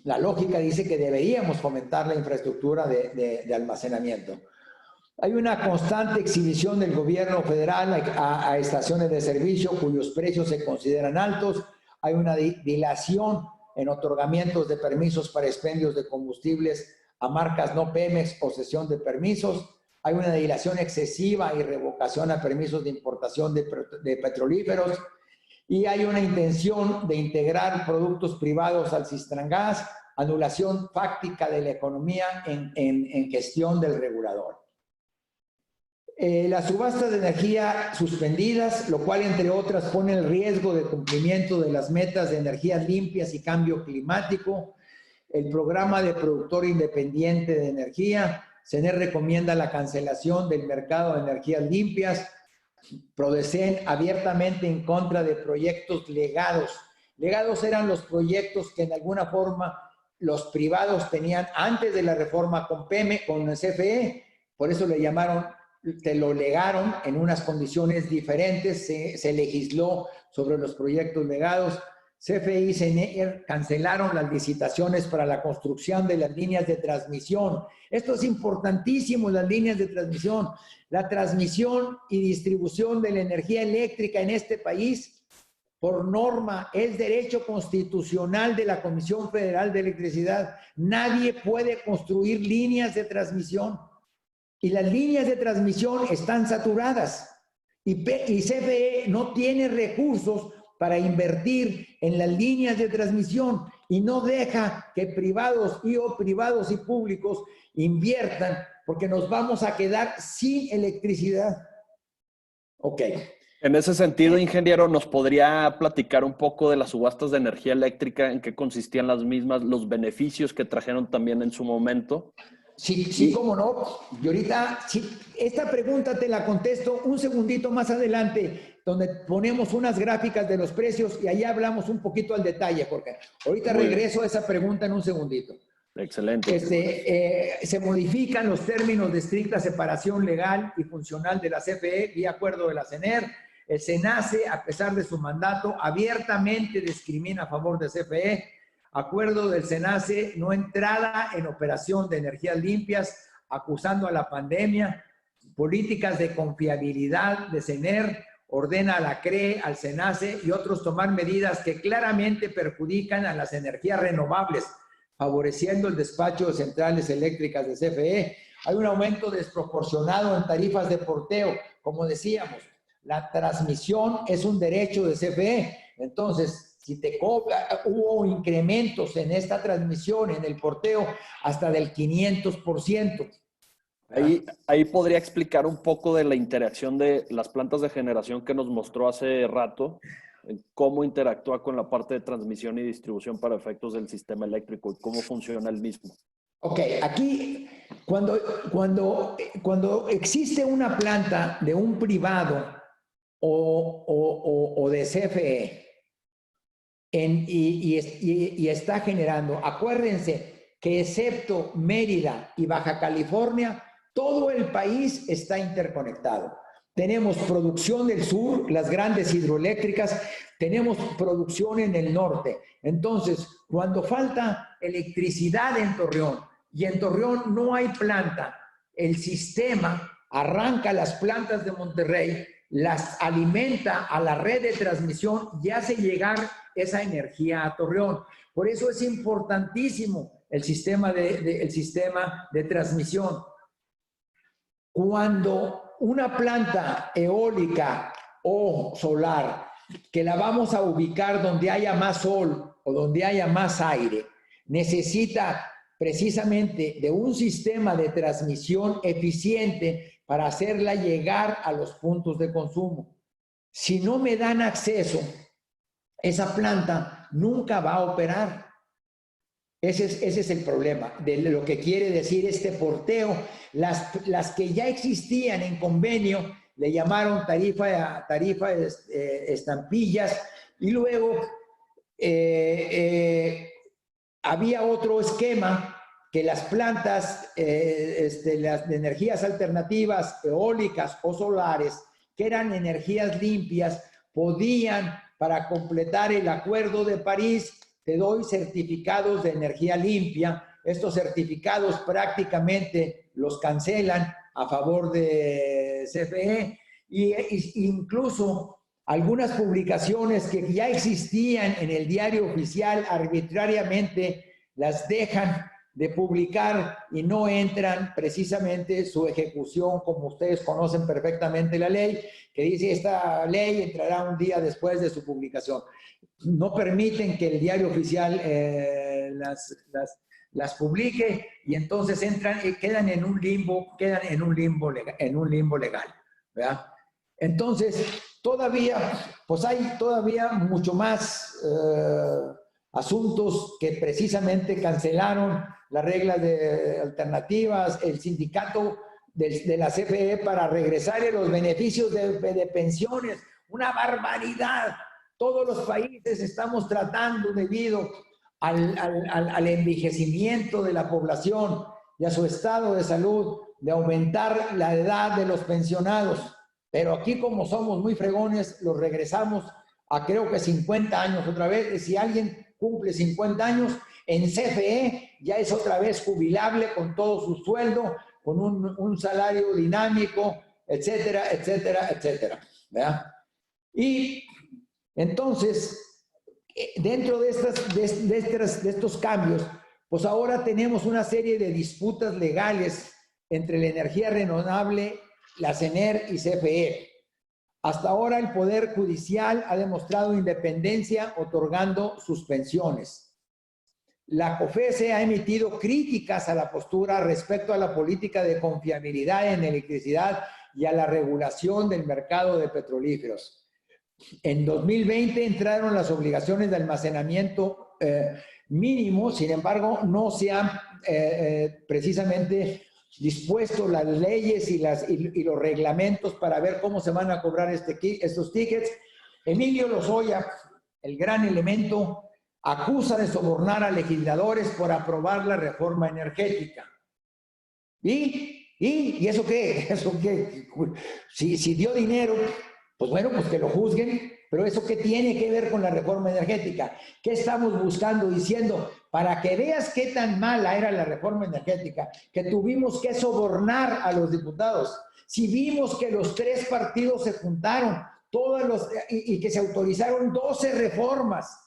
la lógica dice que deberíamos fomentar la infraestructura de almacenamiento. Hay una constante exhibición del gobierno federal a estaciones de servicio cuyos precios se consideran altos. Hay una dilación en otorgamientos de permisos para expendios de combustibles a marcas no Pemex o cesión de permisos. Hay una dilación excesiva y revocación a permisos de importación de petrolíferos. Y hay una intención de integrar productos privados al Cistrangas, anulación fáctica de la economía en gestión del regulador. Las subastas de energía suspendidas, lo cual entre otras pone el riesgo de cumplimiento de las metas de energías limpias y cambio climático. El programa de productor independiente de energía, CENER recomienda la cancelación del mercado de energías limpias. Prodecen abiertamente en contra de proyectos legados. Legados eran los proyectos que en alguna forma los privados tenían antes de la reforma con CFE, por eso le llamaron, te lo legaron en unas condiciones diferentes, se legisló sobre los proyectos legados. CFE y CENER cancelaron las licitaciones para la construcción de las líneas de transmisión. Esto es importantísimo, las líneas de transmisión. La transmisión y distribución de la energía eléctrica en este país, por norma, es derecho constitucional de la Comisión Federal de Electricidad. Nadie puede construir líneas de transmisión. Y las líneas de transmisión están saturadas. Y CFE no tiene recursos para invertir en las líneas de transmisión y no deja que privados y públicos inviertan porque nos vamos a quedar sin electricidad. Ok. En ese sentido, ingeniero, ¿nos podría platicar un poco de las subastas de energía eléctrica, en qué consistían las mismas, los beneficios que trajeron también en su momento? Sí, cómo no. Y ahorita, sí, esta pregunta te la contesto un segundito más adelante, donde ponemos unas gráficas de los precios y ahí hablamos un poquito al detalle, Jorge. Ahorita regreso a esa pregunta en un segundito. Excelente. Se modifican los términos de estricta separación legal y funcional de la CFE vía acuerdo de la CENER. El SENACE, a pesar de su mandato, abiertamente discrimina a favor de CFE. Acuerdo del SENACE, no entrada en operación de energías limpias, acusando a la pandemia. Políticas de confiabilidad de CENER, ordena a la CRE, al SENACE y otros tomar medidas que claramente perjudican a las energías renovables, favoreciendo el despacho de centrales eléctricas de CFE. Hay un aumento desproporcionado en tarifas de porteo. Como decíamos, la transmisión es un derecho de CFE. Entonces, si te cobra, hubo incrementos en esta transmisión, en el porteo, hasta del 500%. Ahí podría explicar un poco de la interacción de las plantas de generación que nos mostró hace rato, cómo interactúa con la parte de transmisión y distribución para efectos del sistema eléctrico y cómo funciona el mismo. Ok, aquí cuando existe una planta de un privado o de CFE y está generando, acuérdense que excepto Mérida y Baja California, todo el país está interconectado. Tenemos producción del sur, las grandes hidroeléctricas, tenemos producción en el norte. Entonces, cuando falta electricidad en Torreón y en Torreón no hay planta, el sistema arranca las plantas de Monterrey, las alimenta a la red de transmisión y hace llegar esa energía a Torreón. Por eso es importantísimo el sistema de transmisión. Cuando una planta eólica o solar, que la vamos a ubicar donde haya más sol o donde haya más aire, necesita precisamente de un sistema de transmisión eficiente para hacerla llegar a los puntos de consumo. Si no me dan acceso, esa planta nunca va a operar. Ese es el problema de lo que quiere decir este porteo. Las que ya existían en convenio le llamaron tarifa estampillas y luego había otro esquema que las plantas las de energías alternativas, eólicas o solares, que eran energías limpias, podían, para completar el Acuerdo de París, te doy certificados de energía limpia. Estos certificados prácticamente los cancelan a favor de CFE e incluso algunas publicaciones que ya existían en el diario oficial arbitrariamente las dejan de publicar y no entran precisamente su ejecución, como ustedes conocen perfectamente la ley, que dice esta ley entrará un día después de su publicación. No permiten que el diario oficial las publique y entonces quedan en un limbo legal, ¿verdad? Entonces, todavía, pues hay todavía mucho más asuntos que precisamente cancelaron las reglas de alternativas, el sindicato de la CFE para regresar a los beneficios de pensiones, una barbaridad. Todos los países estamos tratando, debido al envejecimiento de la población y a su estado de salud, de aumentar la edad de los pensionados. Pero aquí, como somos muy fregones, los regresamos a creo que 50 años otra vez. Y si alguien cumple 50 años, en CFE ya es otra vez jubilable con todo su sueldo, con un salario dinámico, etcétera, etcétera, etcétera, ¿verdad? Y entonces, dentro de estos cambios, pues ahora tenemos una serie de disputas legales entre la energía renovable, la CENER y CFE. Hasta ahora el Poder Judicial ha demostrado independencia otorgando suspensiones. La COFECE ha emitido críticas a la postura respecto a la política de confiabilidad en electricidad y a la regulación del mercado de petrolíferos. En 2020 entraron las obligaciones de almacenamiento mínimo, sin embargo, no se han precisamente dispuesto las leyes y los reglamentos para ver cómo se van a cobrar estos tickets. Emilio Lozoya, el gran elemento, acusa de sobornar a legisladores por aprobar la reforma energética. ¿Y eso qué? ¿Eso qué? Si dio dinero, pues bueno, pues que lo juzguen, pero ¿eso qué tiene que ver con la reforma energética? ¿Qué estamos buscando, diciendo? Para que veas qué tan mala era la reforma energética, que tuvimos que sobornar a los diputados. Si vimos que los 3 partidos se juntaron, y que se autorizaron 12 reformas.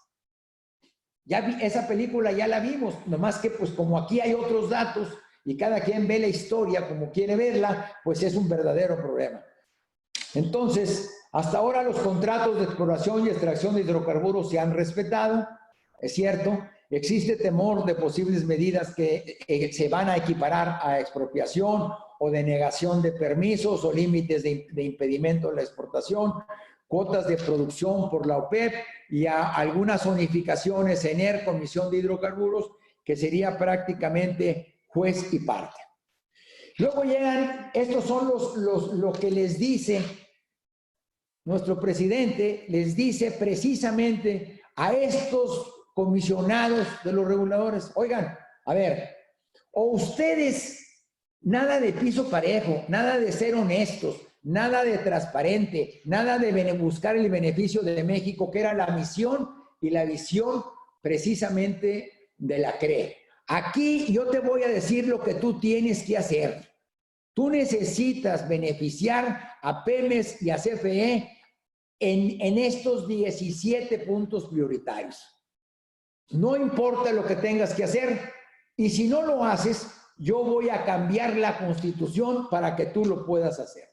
Esa película ya la vimos, nomás que pues como aquí hay otros datos y cada quien ve la historia como quiere verla, pues es un verdadero problema. Entonces, hasta ahora los contratos de exploración y extracción de hidrocarburos se han respetado, es cierto. Existe temor de posibles medidas que se van a equiparar a expropiación o denegación de permisos o límites de impedimento de la exportación, cuotas de producción por la OPEP y a algunas zonificaciones en ENER, Comisión de Hidrocarburos, que sería prácticamente juez y parte. Luego llegan, estos son lo que les dice nuestro presidente, les dice precisamente a estos comisionados de los reguladores: oigan, a ver, o ustedes, nada de piso parejo, nada de ser honestos, nada de transparente, nada de buscar el beneficio de México, que era la misión y la visión precisamente de la CRE. Aquí yo te voy a decir lo que tú tienes que hacer. Tú necesitas beneficiar a Pemex y a CFE en estos 17 puntos prioritarios. No importa lo que tengas que hacer, y si no lo haces, yo voy a cambiar la Constitución para que tú lo puedas hacer.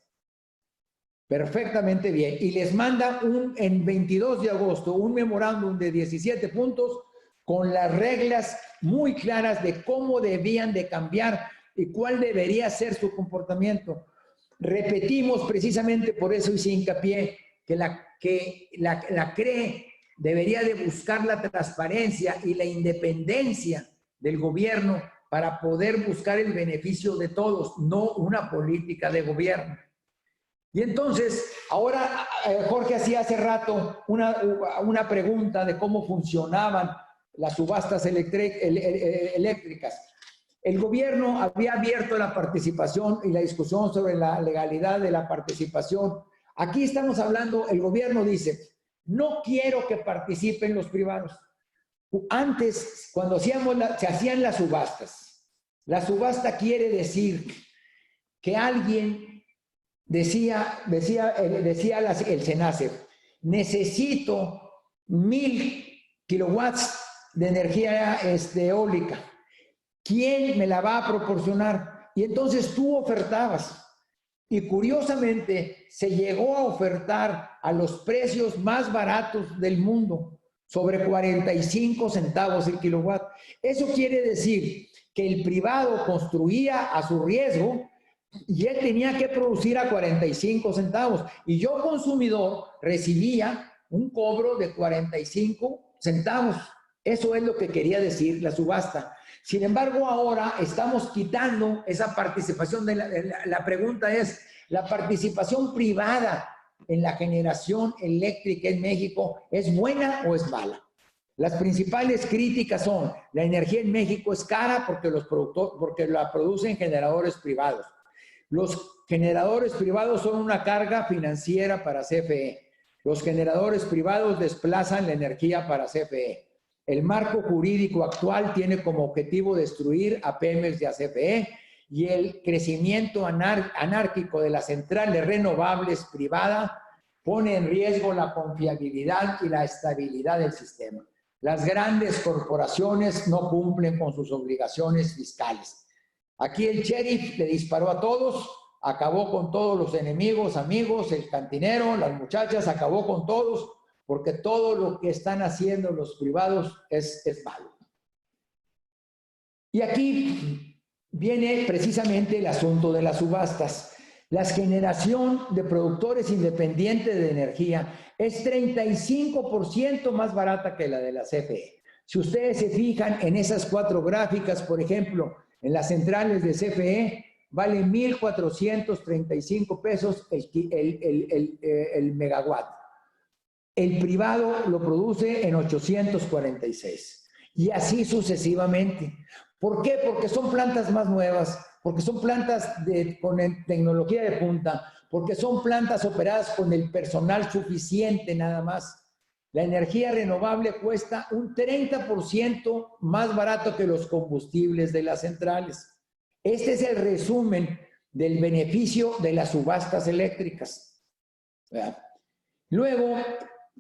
Perfectamente bien. Y les manda en 22 de agosto un memorándum de 17 puntos con las reglas muy claras de cómo debían de cambiar y cuál debería ser su comportamiento. Repetimos, precisamente por eso hice hincapié, que la CRE debería de buscar la transparencia y la independencia del gobierno para poder buscar el beneficio de todos, no una política de gobierno. Y entonces, ahora Jorge hacía hace rato una pregunta de cómo funcionaban las subastas eléctricas. El gobierno había abierto la participación y la discusión sobre la legalidad de la participación. Aquí estamos hablando, el gobierno dice: no quiero que participen los privados. Antes, cuando se hacían las subastas, la subasta quiere decir que alguien decía el SENACE: necesito 1000 kilowatts de energía eólica. ¿Quién me la va a proporcionar? Y entonces tú ofertabas. Y curiosamente se llegó a ofertar a los precios más baratos del mundo, sobre 45 centavos el kilowatt. Eso quiere decir que el privado construía a su riesgo y él tenía que producir a 45 centavos. Y yo, consumidor, recibía un cobro de 45 centavos. Eso es lo que quería decir la subasta. Sin embargo, ahora estamos quitando esa participación. La pregunta es: ¿la participación privada en la generación eléctrica en México es buena o es mala? Las principales críticas son: la energía en México es cara porque la producen generadores privados. Los generadores privados son una carga financiera para CFE. Los generadores privados desplazan la energía para CFE. El marco jurídico actual tiene como objetivo destruir a Pemex y a CFE, y el crecimiento anárquico de las centrales renovables privadas pone en riesgo la confiabilidad y la estabilidad del sistema. Las grandes corporaciones no cumplen con sus obligaciones fiscales. Aquí el sheriff le disparó a todos, acabó con todos los enemigos, amigos, el cantinero, las muchachas, acabó con todos, porque todo lo que están haciendo los privados es malo. Y aquí viene precisamente el asunto de las subastas. La generación de productores independientes de energía es 35% más barata que la de la CFE. Si ustedes se fijan en esas 4 gráficas, por ejemplo, en las centrales de CFE, vale 1,435 pesos el megawatt. el privado lo produce en 846. Y así sucesivamente. ¿Por qué? Porque son plantas más nuevas, porque son plantas con tecnología de punta, porque son plantas operadas con el personal suficiente nada más. La energía renovable cuesta un 30% más barato que los combustibles de las centrales. Este es el resumen del beneficio de las subastas eléctricas. ¿Verdad? Luego,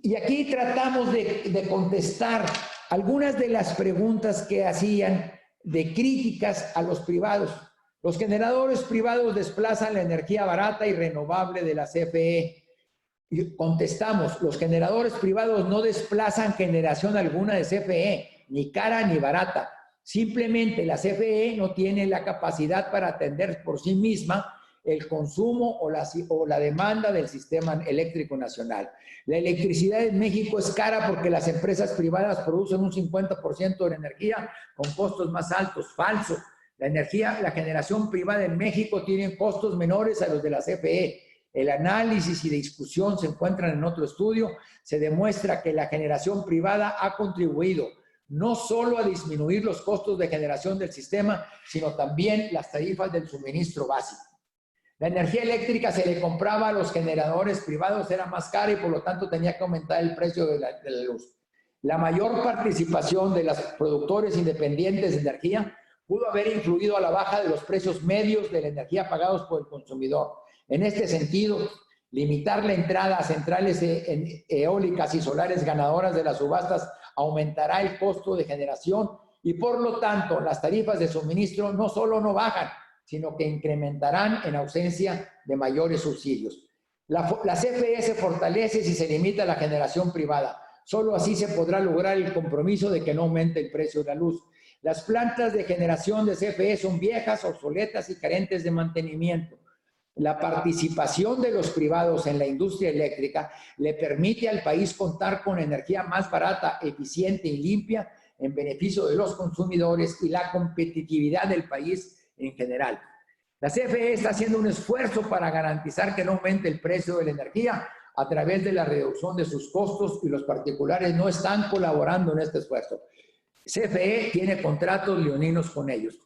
y aquí tratamos de contestar algunas de las preguntas que hacían de críticas a los privados. Los generadores privados desplazan la energía barata y renovable de la CFE. Y contestamos, los generadores privados no desplazan generación alguna de CFE, ni cara ni barata. Simplemente la CFE no tiene la capacidad para atender por sí misma el consumo o la demanda del sistema eléctrico nacional. La electricidad en México es cara porque las empresas privadas producen un 50% de la energía con costos más altos. Falso. La generación privada en México tiene costos menores a los de la CFE. El análisis y discusión se encuentran en otro estudio. Se demuestra que la generación privada ha contribuido no solo a disminuir los costos de generación del sistema, sino también las tarifas del suministro básico. La energía eléctrica se le compraba a los generadores privados, era más cara y por lo tanto tenía que aumentar el precio de la luz. La mayor participación de los productores independientes de energía pudo haber influido a la baja de los precios medios de la energía pagados por el consumidor. En este sentido, limitar la entrada a centrales eólicas y solares ganadoras de las subastas aumentará el costo de generación y por lo tanto las tarifas de suministro no solo no bajan, sino que incrementarán en ausencia de mayores subsidios. La CFE se fortalece si se limita la generación privada. Solo así se podrá lograr el compromiso de que no aumente el precio de la luz. Las plantas de generación de CFE son viejas, obsoletas y carentes de mantenimiento. La participación de los privados en la industria eléctrica le permite al país contar con energía más barata, eficiente y limpia en beneficio de los consumidores y la competitividad del país en general. La CFE está haciendo un esfuerzo para garantizar que no aumente el precio de la energía a través de la reducción de sus costos y los particulares no están colaborando en este esfuerzo. CFE tiene contratos leoninos con ellos.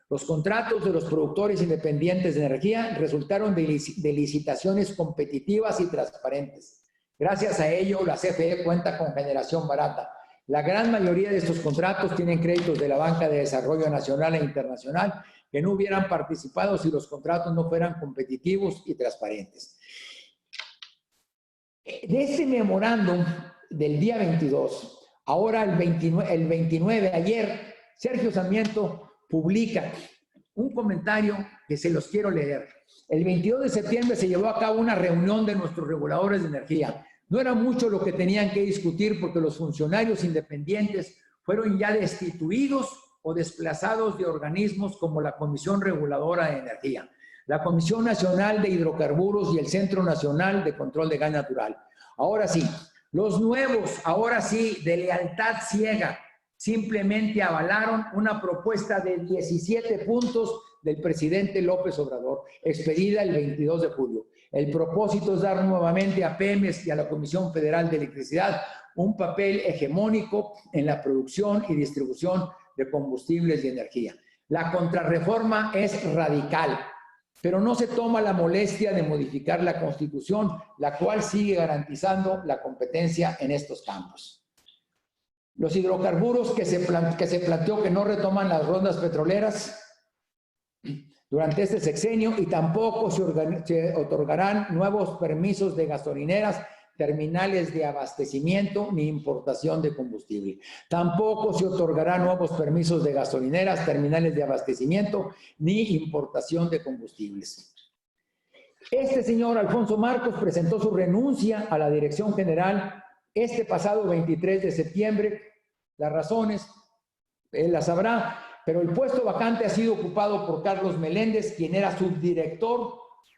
Los contratos de los productores independientes de energía resultaron de licitaciones competitivas y transparentes. Gracias a ello, la CFE cuenta con generación barata. La gran mayoría de estos contratos tienen créditos de la Banca de Desarrollo Nacional e Internacional que no hubieran participado si los contratos no fueran competitivos y transparentes. De este memorándum del día 22, ahora el 29, ayer, Sergio Sarmiento publica un comentario que se los quiero leer. El 22 de septiembre se llevó a cabo una reunión de nuestros reguladores de energía. No era mucho lo que tenían que discutir porque los funcionarios independientes fueron ya destituidos o desplazados de organismos como la Comisión Reguladora de Energía, la Comisión Nacional de Hidrocarburos y el Centro Nacional de Control de Gas Natural. Ahora sí, los nuevos, ahora sí, de lealtad ciega, simplemente avalaron una propuesta de 17 puntos del presidente López Obrador, expedida el 22 de julio. El propósito es dar nuevamente a Pemex y a la Comisión Federal de Electricidad un papel hegemónico en la producción y distribución de combustibles y energía. La contrarreforma es radical, pero no se toma la molestia de modificar la Constitución, la cual sigue garantizando la competencia en estos campos. Los hidrocarburos que se planteó que no retoman las rondas petroleras durante este sexenio y tampoco se otorgarán nuevos permisos de gasolineras, terminales de abastecimiento ni importación de combustible. Tampoco se otorgarán nuevos permisos de gasolineras, terminales de abastecimiento ni importación de combustibles. Este señor Alfonso Marcos presentó su renuncia a la Dirección General este pasado 23 de septiembre. Las razones, él las sabrá, pero el puesto vacante ha sido ocupado por Carlos Meléndez, quien era subdirector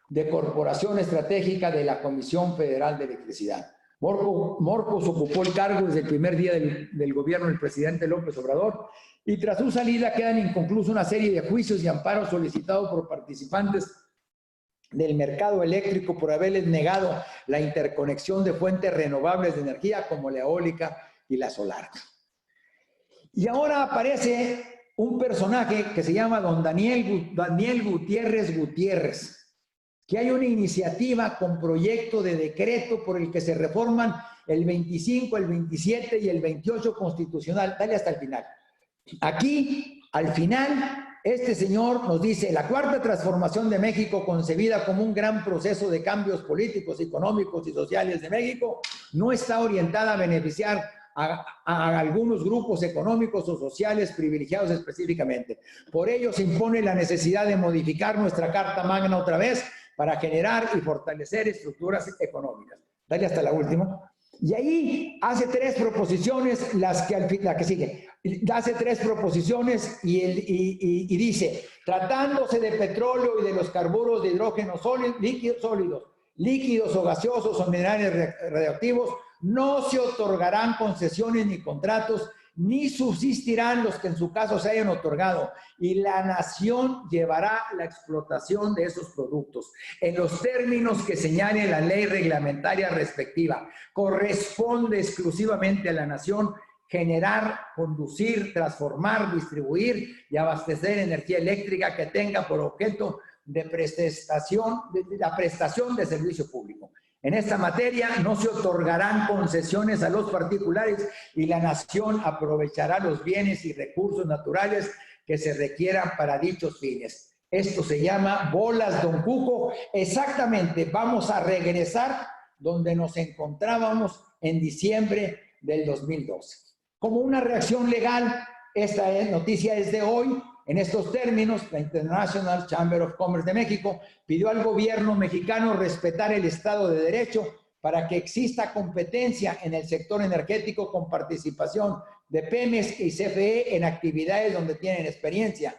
de Corporación Estratégica de la Comisión Federal de Electricidad. Marcos ocupó el cargo desde el primer día del gobierno del presidente López Obrador y tras su salida quedan inconclusos una serie de juicios y amparos solicitados por participantes del mercado eléctrico por haberles negado la interconexión de fuentes renovables de energía como la eólica y la solar. Y ahora aparece un personaje que se llama don Daniel Gutiérrez Gutiérrez, que hay una iniciativa con proyecto de decreto por el que se reforman el 25, el 27 y el 28 constitucional. Dale hasta el final. Aquí, al final, este señor nos dice: la cuarta transformación de México, concebida como un gran proceso de cambios políticos, económicos y sociales de México, no está orientada a beneficiar a algunos grupos económicos o sociales privilegiados específicamente. Por ello se impone la necesidad de modificar nuestra Carta Magna otra vez para generar y fortalecer estructuras económicas. Dale hasta la última. Y ahí hace tres proposiciones, la que sigue. Hace tres proposiciones y dice: tratándose de petróleo y de los carburos de hidrógeno sólidos, líquidos o gaseosos o minerales radioactivos, no se otorgarán concesiones ni contratos, ni subsistirán los que en su caso se hayan otorgado, y la nación llevará la explotación de esos productos en los términos que señale la ley reglamentaria respectiva. Corresponde exclusivamente a la nación generar, conducir, transformar, distribuir y abastecer energía eléctrica que tenga por objeto la prestación de servicio público. En esta materia no se otorgarán concesiones a los particulares y la nación aprovechará los bienes y recursos naturales que se requieran para dichos fines. Esto se llama bolas, don Cuco. Exactamente, vamos a regresar donde nos encontrábamos en diciembre del 2012. Como una reacción legal, esta noticia es de hoy. En estos términos, la International Chamber of Commerce de México pidió al gobierno mexicano respetar el Estado de Derecho para que exista competencia en el sector energético con participación de Pemex y CFE en actividades donde tienen experiencia,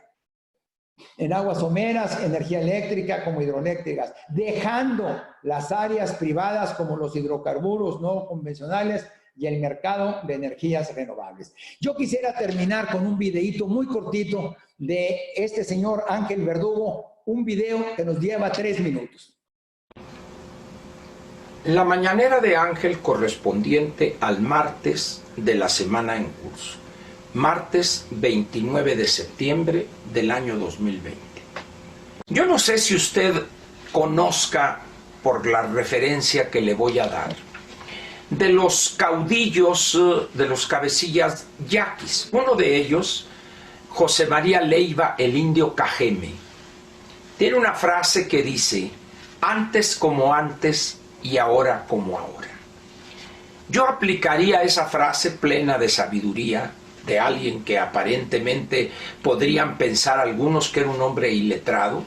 en aguas someras, energía eléctrica como hidroeléctricas, dejando las áreas privadas como los hidrocarburos no convencionales y el mercado de energías renovables. Yo quisiera terminar con un videíto muy cortito de este señor Ángel Verdugo, un video que nos lleva 3 minutos. La mañanera de Ángel correspondiente al martes de la semana en curso, martes 29 de septiembre del año 2020. Yo no sé si usted conozca, por la referencia que le voy a dar, de los caudillos, de los cabecillas yaquis. Uno de ellos, José María Leiva, el indio Cajeme, tiene una frase que dice: antes como antes y ahora como ahora. Yo aplicaría esa frase plena de sabiduría de alguien que aparentemente podrían pensar algunos que era un hombre iletrado,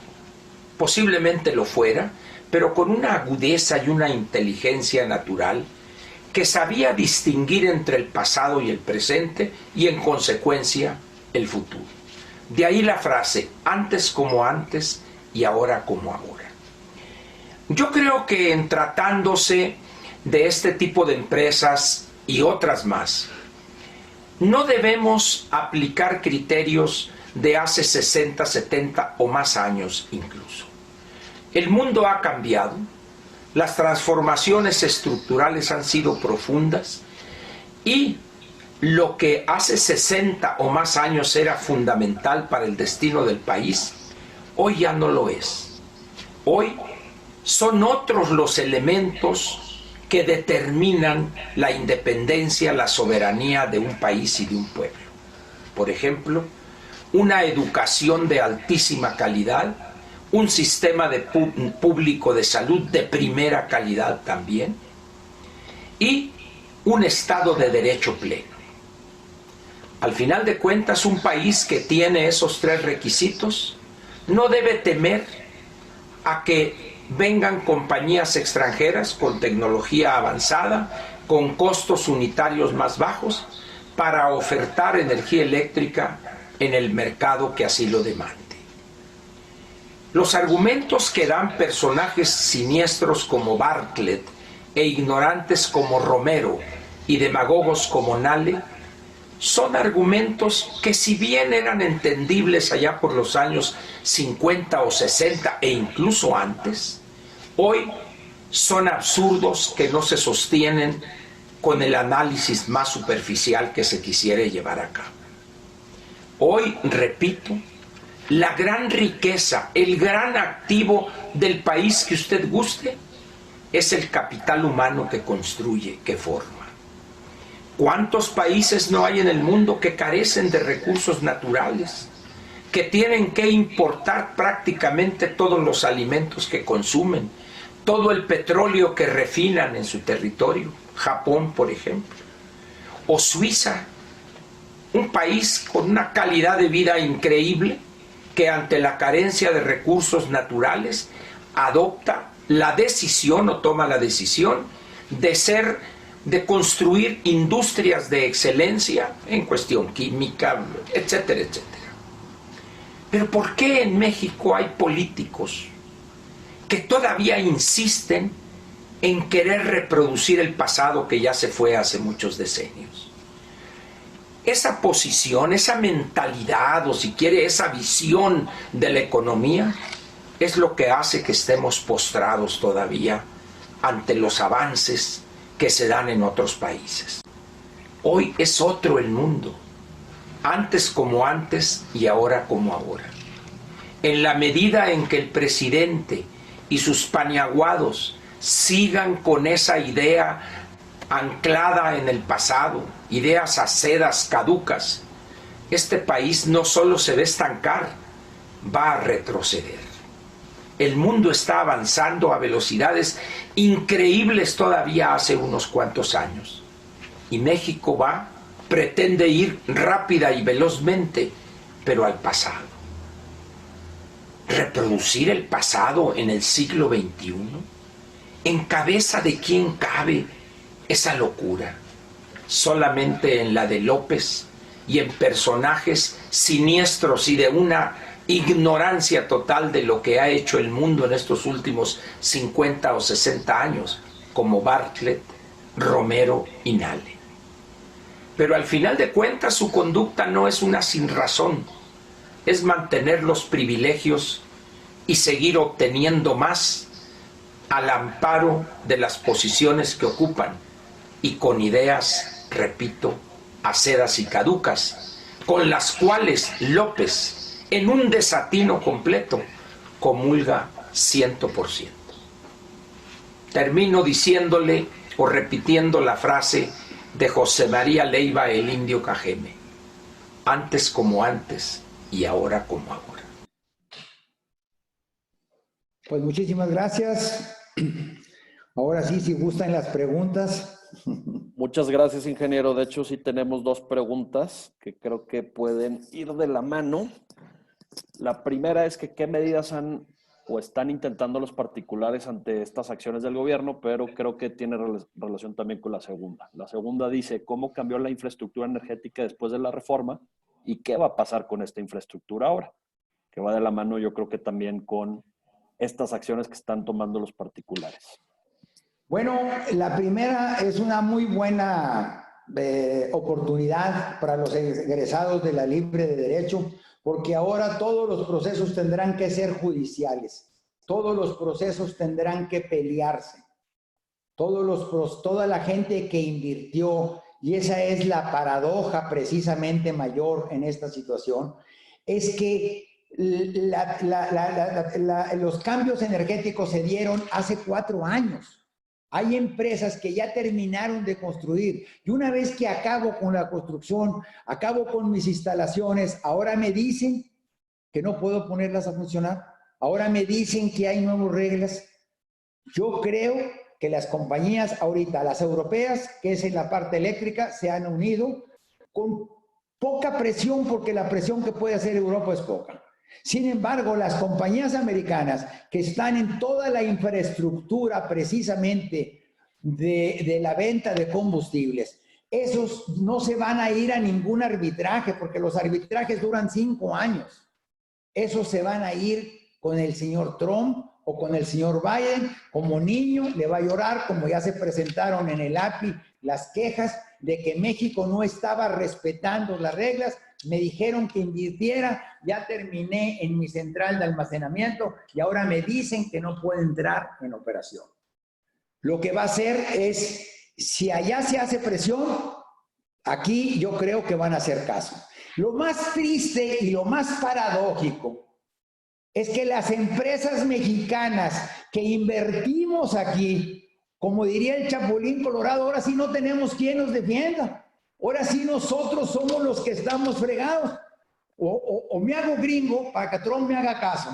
posiblemente lo fuera, pero con una agudeza y una inteligencia natural, que sabía distinguir entre el pasado y el presente y en consecuencia el futuro. De ahí la frase, antes como antes y ahora como ahora. Yo creo que en tratándose de este tipo de empresas y otras más, no debemos aplicar criterios de hace 60, 70 o más años incluso. El mundo ha cambiado. Las transformaciones estructurales han sido profundas y lo que hace 60 o más años era fundamental para el destino del país, hoy ya no lo es. Hoy son otros los elementos que determinan la independencia, la soberanía de un país y de un pueblo. Por ejemplo, una educación de altísima calidad, un sistema público de salud de primera calidad también, y un Estado de Derecho pleno. Al final de cuentas, un país que tiene esos 3 requisitos no debe temer a que vengan compañías extranjeras con tecnología avanzada, con costos unitarios más bajos, para ofertar energía eléctrica en el mercado que así lo demande. Los argumentos que dan personajes siniestros como Bartlett e ignorantes como Romero y demagogos como Nale son argumentos que, si bien eran entendibles allá por los años 50 o 60 e incluso antes, hoy son absurdos que no se sostienen con el análisis más superficial que se quisiera llevar a cabo. Hoy, repito, la gran riqueza, el gran activo del país que usted guste, es el capital humano que construye, que forma. ¿Cuántos países no hay en el mundo que carecen de recursos naturales, que tienen que importar prácticamente todos los alimentos que consumen, todo el petróleo que refinan en su territorio? Japón, por ejemplo, o Suiza, un país con una calidad de vida increíble, que ante la carencia de recursos naturales adopta la decisión o toma la decisión de construir industrias de excelencia en cuestión química, etcétera, etcétera. Pero ¿por qué en México hay políticos que todavía insisten en querer reproducir el pasado que ya se fue hace muchos decenios? Esa posición, esa mentalidad, o si quiere, esa visión de la economía, es lo que hace que estemos postrados todavía ante los avances que se dan en otros países. Hoy es otro el mundo, antes como antes y ahora como ahora. En la medida en que el presidente y sus paniaguados sigan con esa idea anclada en el pasado, ideas acedas, caducas, este país no solo se va a estancar, va a retroceder. El mundo está avanzando a velocidades increíbles todavía hace unos cuantos años. Y México pretende ir rápida y velozmente, pero al pasado. ¿Reproducir el pasado en el siglo XXI? ¿En cabeza de quién cabe esa locura? Solamente en la de López y en personajes siniestros y de una ignorancia total de lo que ha hecho el mundo en estos últimos 50 o 60 años, como Bartlett, Romero y Nale. Pero al final de cuentas su conducta no es una sinrazón, es mantener los privilegios y seguir obteniendo más al amparo de las posiciones que ocupan y con ideas, repito, acedas y caducas, con las cuales López, en un desatino completo, comulga 100%. Termino diciéndole o repitiendo la frase de José María Leiva, el indio Cajeme: antes como antes y ahora como ahora. Pues muchísimas gracias. Ahora sí, si gustan las preguntas. Muchas gracias, ingeniero. De hecho, sí tenemos dos preguntas que creo que pueden ir de la mano. La primera es que qué medidas han o están intentando los particulares ante estas acciones del gobierno, pero creo que tiene relación también con la segunda. La segunda dice, ¿cómo cambió la infraestructura energética después de la reforma y qué va a pasar con esta infraestructura ahora? Que va de la mano, yo creo que también con estas acciones que están tomando los particulares. Bueno, la primera es una muy buena oportunidad para los egresados de la Libre de Derecho, porque ahora todos los procesos tendrán que ser judiciales, todos los procesos tendrán que pelearse, toda la gente que invirtió, y esa es la paradoja precisamente mayor en esta situación, es que los cambios energéticos se dieron hace 4 años. Hay empresas que ya terminaron de construir y una vez que acabo con la construcción, acabo con mis instalaciones, ahora me dicen que no puedo ponerlas a funcionar, ahora me dicen que hay nuevas reglas. Yo creo que las compañías ahorita, las europeas, que es en la parte eléctrica, se han unido con poca presión porque la presión que puede hacer Europa es poca. Sin embargo, las compañías americanas que están en toda la infraestructura precisamente de la venta de combustibles, esos no se van a ir a ningún arbitraje porque los arbitrajes duran 5 años. Esos se van a ir con el señor Trump o con el señor Biden. Como niño le va a llorar, como ya se presentaron en el API las quejas, de que México no estaba respetando las reglas, me dijeron que invirtiera, ya terminé en mi central de almacenamiento y ahora me dicen que no puede entrar en operación. Lo que va a hacer es, si allá se hace presión, aquí yo creo que van a hacer caso. Lo más triste y lo más paradójico es que las empresas mexicanas que invertimos aquí, como diría el Chapulín Colorado, ahora sí no tenemos quien nos defienda. Ahora sí nosotros somos los que estamos fregados. O me hago gringo para que Trump me haga caso.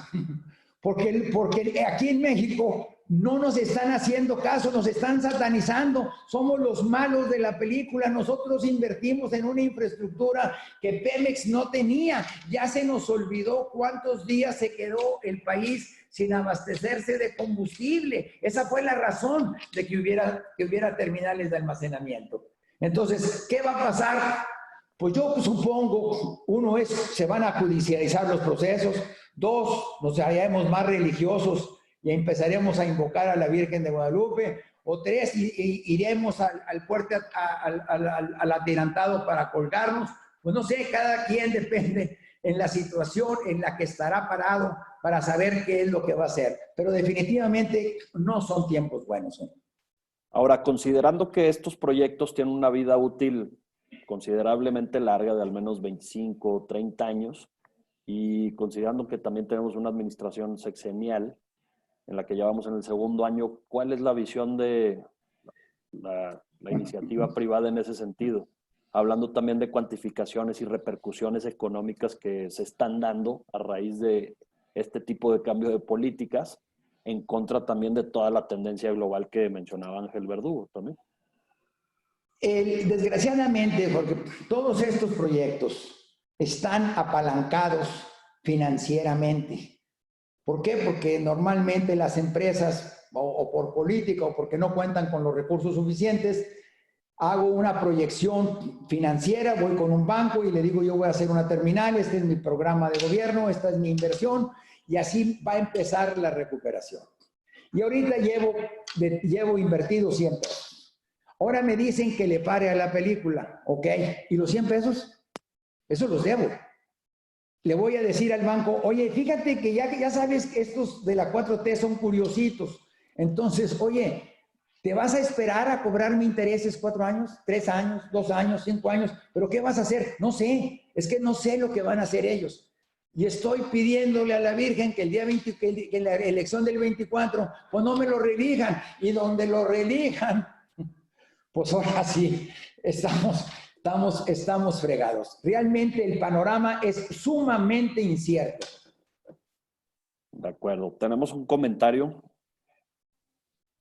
Porque aquí en México no nos están haciendo caso, nos están satanizando. Somos los malos de la película. Nosotros invertimos en una infraestructura que Pemex no tenía. Ya se nos olvidó cuántos días se quedó el país sin abastecerse de combustible. Esa fue la razón de que hubiera terminales de almacenamiento. Entonces, ¿qué va a pasar? Pues yo supongo, uno es, se van a judicializar los procesos. Dos, nos haremos más religiosos y empezaremos a invocar a la Virgen de Guadalupe. O tres, iremos al fuerte, al atirantado para colgarnos. Pues no sé, cada quien depende en la situación en la que estará parado para saber qué es lo que va a hacer. Pero definitivamente no son tiempos buenos, ¿eh? Ahora, considerando que estos proyectos tienen una vida útil considerablemente larga, de al menos 25 o 30 años, y considerando que también tenemos una administración sexenial en la que ya vamos en el segundo año, ¿cuál es la visión de la iniciativa privada en ese sentido? Hablando también de cuantificaciones y repercusiones económicas que se están dando a raíz de este tipo de cambio de políticas, en contra también de toda la tendencia global que mencionaba Ángel Verdugo también. Desgraciadamente, porque todos estos proyectos están apalancados financieramente. ¿Por qué? Porque normalmente las empresas, o por política, o porque no cuentan con los recursos suficientes, hago una proyección financiera, voy con un banco y le digo, yo voy a hacer una terminal, este es mi programa de gobierno, esta es mi inversión, y así va a empezar la recuperación. Y ahorita llevo invertido 100 pesos. Ahora me dicen que le pare a la película, ¿ok? ¿Y los 100 pesos? Eso los debo. Le voy a decir al banco, oye, fíjate que ya sabes que estos de la 4T son curiositos. Entonces, oye, ¿te vas a esperar a cobrarme intereses 4 años, 3 años, 2 años, 5 años? ¿Pero qué vas a hacer? No sé, es que no sé lo que van a hacer ellos. Y estoy pidiéndole a la Virgen que el día 20, que en la elección del 24, pues no me lo reelijan. Y donde lo reelijan, pues ahora sí, estamos fregados. Realmente el panorama es sumamente incierto. De acuerdo. Tenemos un comentario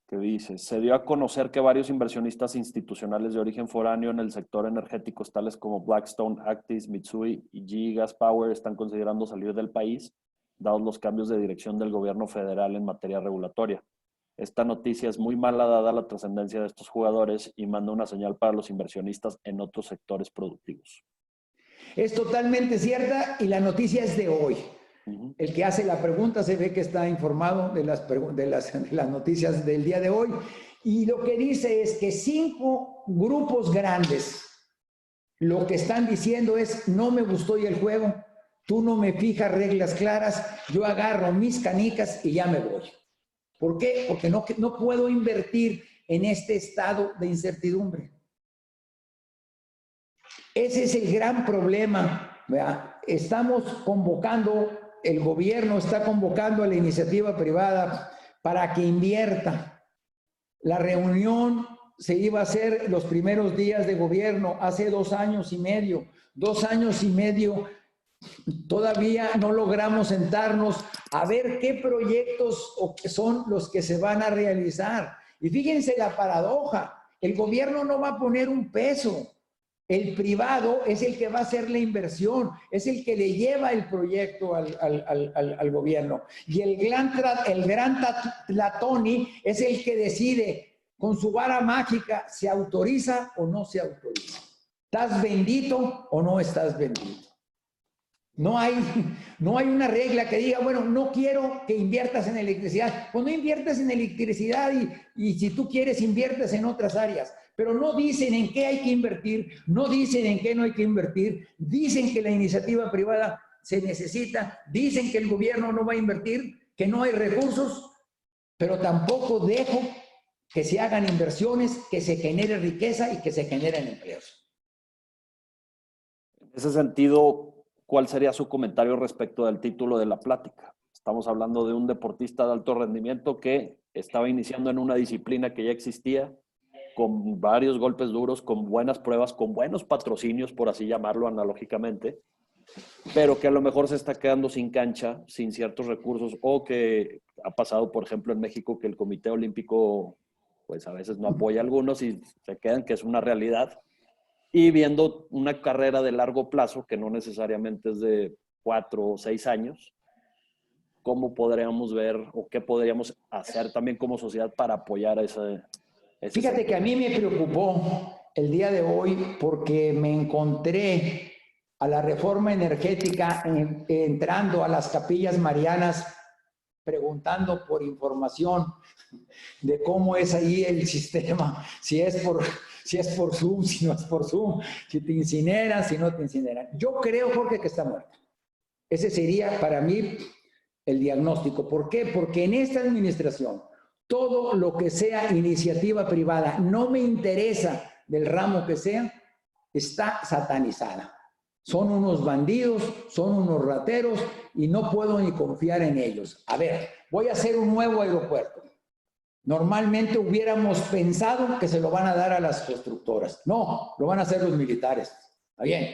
que dice, se dio a conocer que varios inversionistas institucionales de origen foráneo en el sector energético, tales como Blackstone, Actis, Mitsui y GE Gas Power, están considerando salir del país, dados los cambios de dirección del gobierno federal en materia regulatoria. Esta noticia es muy mala dada la trascendencia de estos jugadores y manda una señal para los inversionistas en otros sectores productivos. Es totalmente cierta y la noticia es de hoy. El que hace la pregunta se ve que está informado de las noticias del día de hoy. Y lo que dice es que 5 grupos grandes lo que están diciendo es, no me gustó el juego, tú no me fijas reglas claras, yo agarro mis canicas y ya me voy. ¿Por qué? Porque no puedo invertir en este estado de incertidumbre. Ese es el gran problema, ¿verdad? Estamos convocando, el gobierno está convocando a la iniciativa privada para que invierta. La reunión se iba a hacer los primeros días de gobierno hace 2 años y medio. 2 años y medio, todavía no logramos sentarnos a ver qué proyectos son los que se van a realizar. Y fíjense la paradoja, el gobierno no va a poner un peso. El privado es el que va a hacer la inversión, es el que le lleva el proyecto al gobierno. Y el gran Tlatoni es el que decide con su vara mágica, ¿se autoriza o no se autoriza? ¿Estás bendito o no estás bendito? No hay una regla que diga, bueno, no quiero que inviertas en electricidad. Pues no inviertas en electricidad y si tú quieres inviertes en otras áreas. pero no dicen en qué hay que invertir, no dicen en qué no hay que invertir, dicen que la iniciativa privada se necesita, dicen que el gobierno no va a invertir, que no hay recursos, pero tampoco dejo que se hagan inversiones, que se genere riqueza y que se generen empleos. En ese sentido, ¿cuál sería su comentario respecto del título de la plática? Estamos hablando de un deportista de alto rendimiento que estaba iniciando en una disciplina que ya existía, con varios golpes duros, con buenas pruebas, con buenos patrocinios, por así llamarlo analógicamente, pero que a lo mejor se está quedando sin cancha, sin ciertos recursos, o que ha pasado, por ejemplo, en México, que el Comité Olímpico, pues a veces no apoya a algunos y se quedan, que es una realidad. Y viendo una carrera de largo plazo, que no necesariamente es de 4 o 6 años, ¿cómo podríamos ver o qué podríamos hacer también como sociedad para apoyar a ese Fíjate sector? que a mí me preocupó el día de hoy porque me encontré a la reforma energética entrando a las capillas marianas preguntando por información de cómo es ahí el sistema, si es por Zoom, si no es por Zoom, si te incineran, si no te incineran. Yo creo, Jorge, que está muerta. Ese sería para mí el diagnóstico. ¿Por qué? Porque en esta administración, todo lo que sea iniciativa privada, no me interesa del ramo que sea, está satanizada. Son unos bandidos, son unos rateros y no puedo ni confiar en ellos. A ver, voy a hacer un nuevo aeropuerto. Normalmente hubiéramos pensado que se lo van a dar a las constructoras. No, lo van a hacer los militares. ¿Está bien?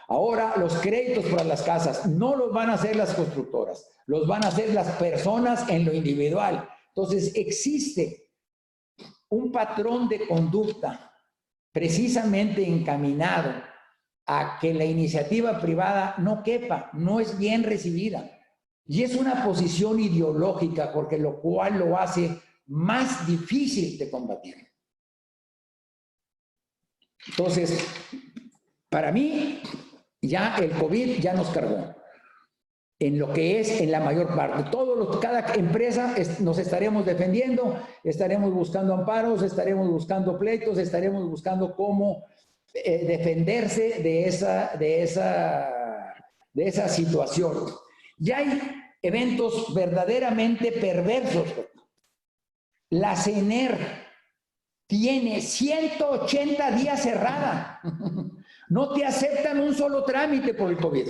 Ahora, los créditos para las casas no los van a hacer las constructoras, los van a hacer las personas en lo individual. Entonces, existe un patrón de conducta precisamente encaminado a que la iniciativa privada no quepa, no es bien recibida. Y es una posición ideológica, porque lo cual lo hace más difícil de combatir. Entonces, para mí, ya el COVID ya nos cargó. En lo que es en la mayor parte. Cada empresa nos estaremos defendiendo, estaremos buscando amparos, estaremos buscando pleitos, estaremos buscando cómo defenderse de esa situación. Ya hay eventos verdaderamente perversos. La CENER tiene 180 días cerrada. No te aceptan un solo trámite por el COVID.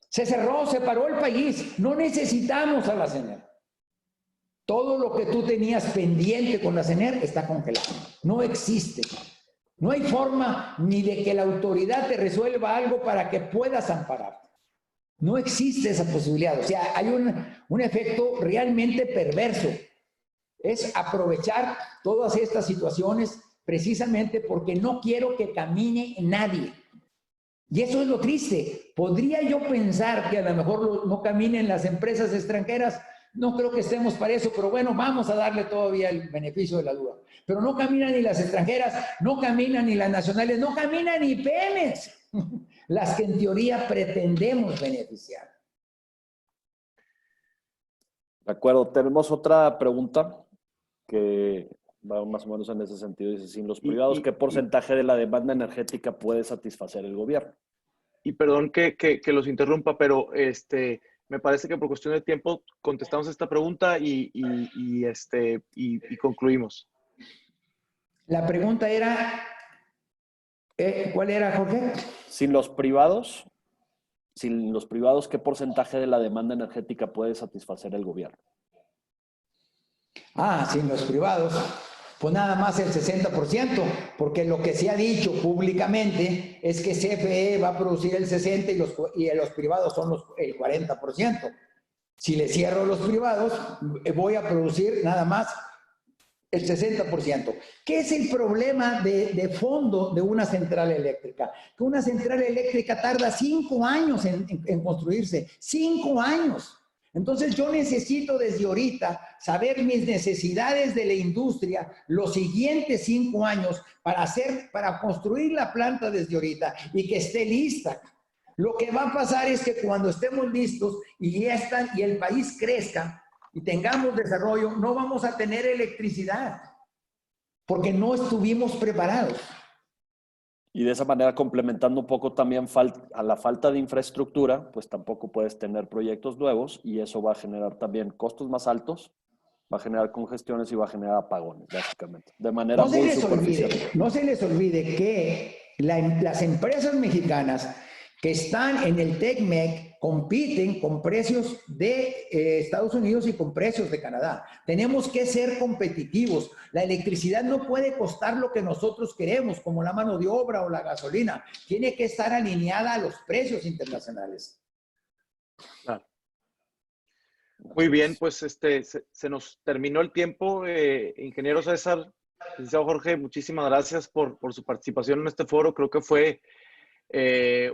Se cerró, se paró el país. No necesitamos a la CENER. Todo lo que tú tenías pendiente con la CENER está congelado. No existe. No hay forma ni de que la autoridad te resuelva algo para que puedas ampararte. No existe esa posibilidad. O sea, hay un efecto realmente perverso. Es aprovechar todas estas situaciones precisamente porque no quiero que camine nadie. Y eso es lo triste. Podría yo pensar que a lo mejor no caminen las empresas extranjeras. No creo que estemos para eso, pero bueno, vamos a darle todavía el beneficio de la duda. Pero no caminan ni las extranjeras, no caminan ni las nacionales, no caminan ni Pemex, las que en teoría pretendemos beneficiar. De acuerdo, tenemos otra pregunta que va más o menos en ese sentido. Dice, sin los privados, ¿qué porcentaje de la demanda energética puede satisfacer el gobierno? Y perdón que los interrumpa, pero me parece que por cuestión de tiempo contestamos esta pregunta y concluimos. La pregunta era, ¿cuál era, Jorge? Sin los privados, ¿qué porcentaje de la demanda energética puede satisfacer el gobierno? Sin los privados, pues nada más el 60%, porque lo que se ha dicho públicamente es que CFE va a producir el 60% y los privados son el 40%. Si le cierro los privados, voy a producir nada más el 60%. ¿Qué es el problema de fondo de una central eléctrica? Que una central eléctrica tarda 5 años en construirse, 5 años. Entonces yo necesito desde ahorita saber mis necesidades de la industria los siguientes 5 años para construir la planta desde ahorita y que esté lista. Lo que va a pasar es que cuando estemos listos y el país crezca y tengamos desarrollo, no vamos a tener electricidad. porque no estuvimos preparados. Y de esa manera, complementando un poco también a la falta de infraestructura, pues tampoco puedes tener proyectos nuevos y eso va a generar también costos más altos, va a generar congestiones y va a generar apagones, básicamente, de manera muy superficial. No se les olvide que las empresas mexicanas que están en el TECMEC compiten con precios de Estados Unidos y con precios de Canadá. Tenemos que ser competitivos. La electricidad no puede costar lo que nosotros queremos, como la mano de obra o la gasolina. Tiene que estar alineada a los precios internacionales. Claro. Muy bien, pues se nos terminó el tiempo. Ingeniero César, licenciado Jorge, muchísimas gracias por su participación en este foro. Creo que fue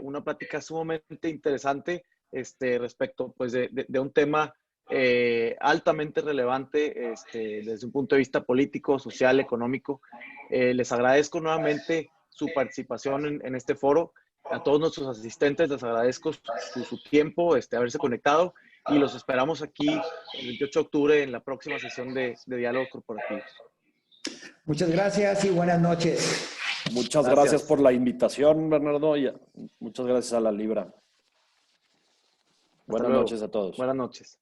una plática sumamente interesante respecto pues, de un tema altamente relevante desde un punto de vista político, social, económico. Les agradezco nuevamente su participación en este foro. A todos nuestros asistentes les agradezco su tiempo, haberse conectado y los esperamos aquí el 28 de octubre en la próxima sesión de diálogos corporativos. Muchas gracias y buenas noches. Muchas gracias por la invitación, Bernardo, y muchas gracias a la Libra. Buenas noches a todos. Buenas noches.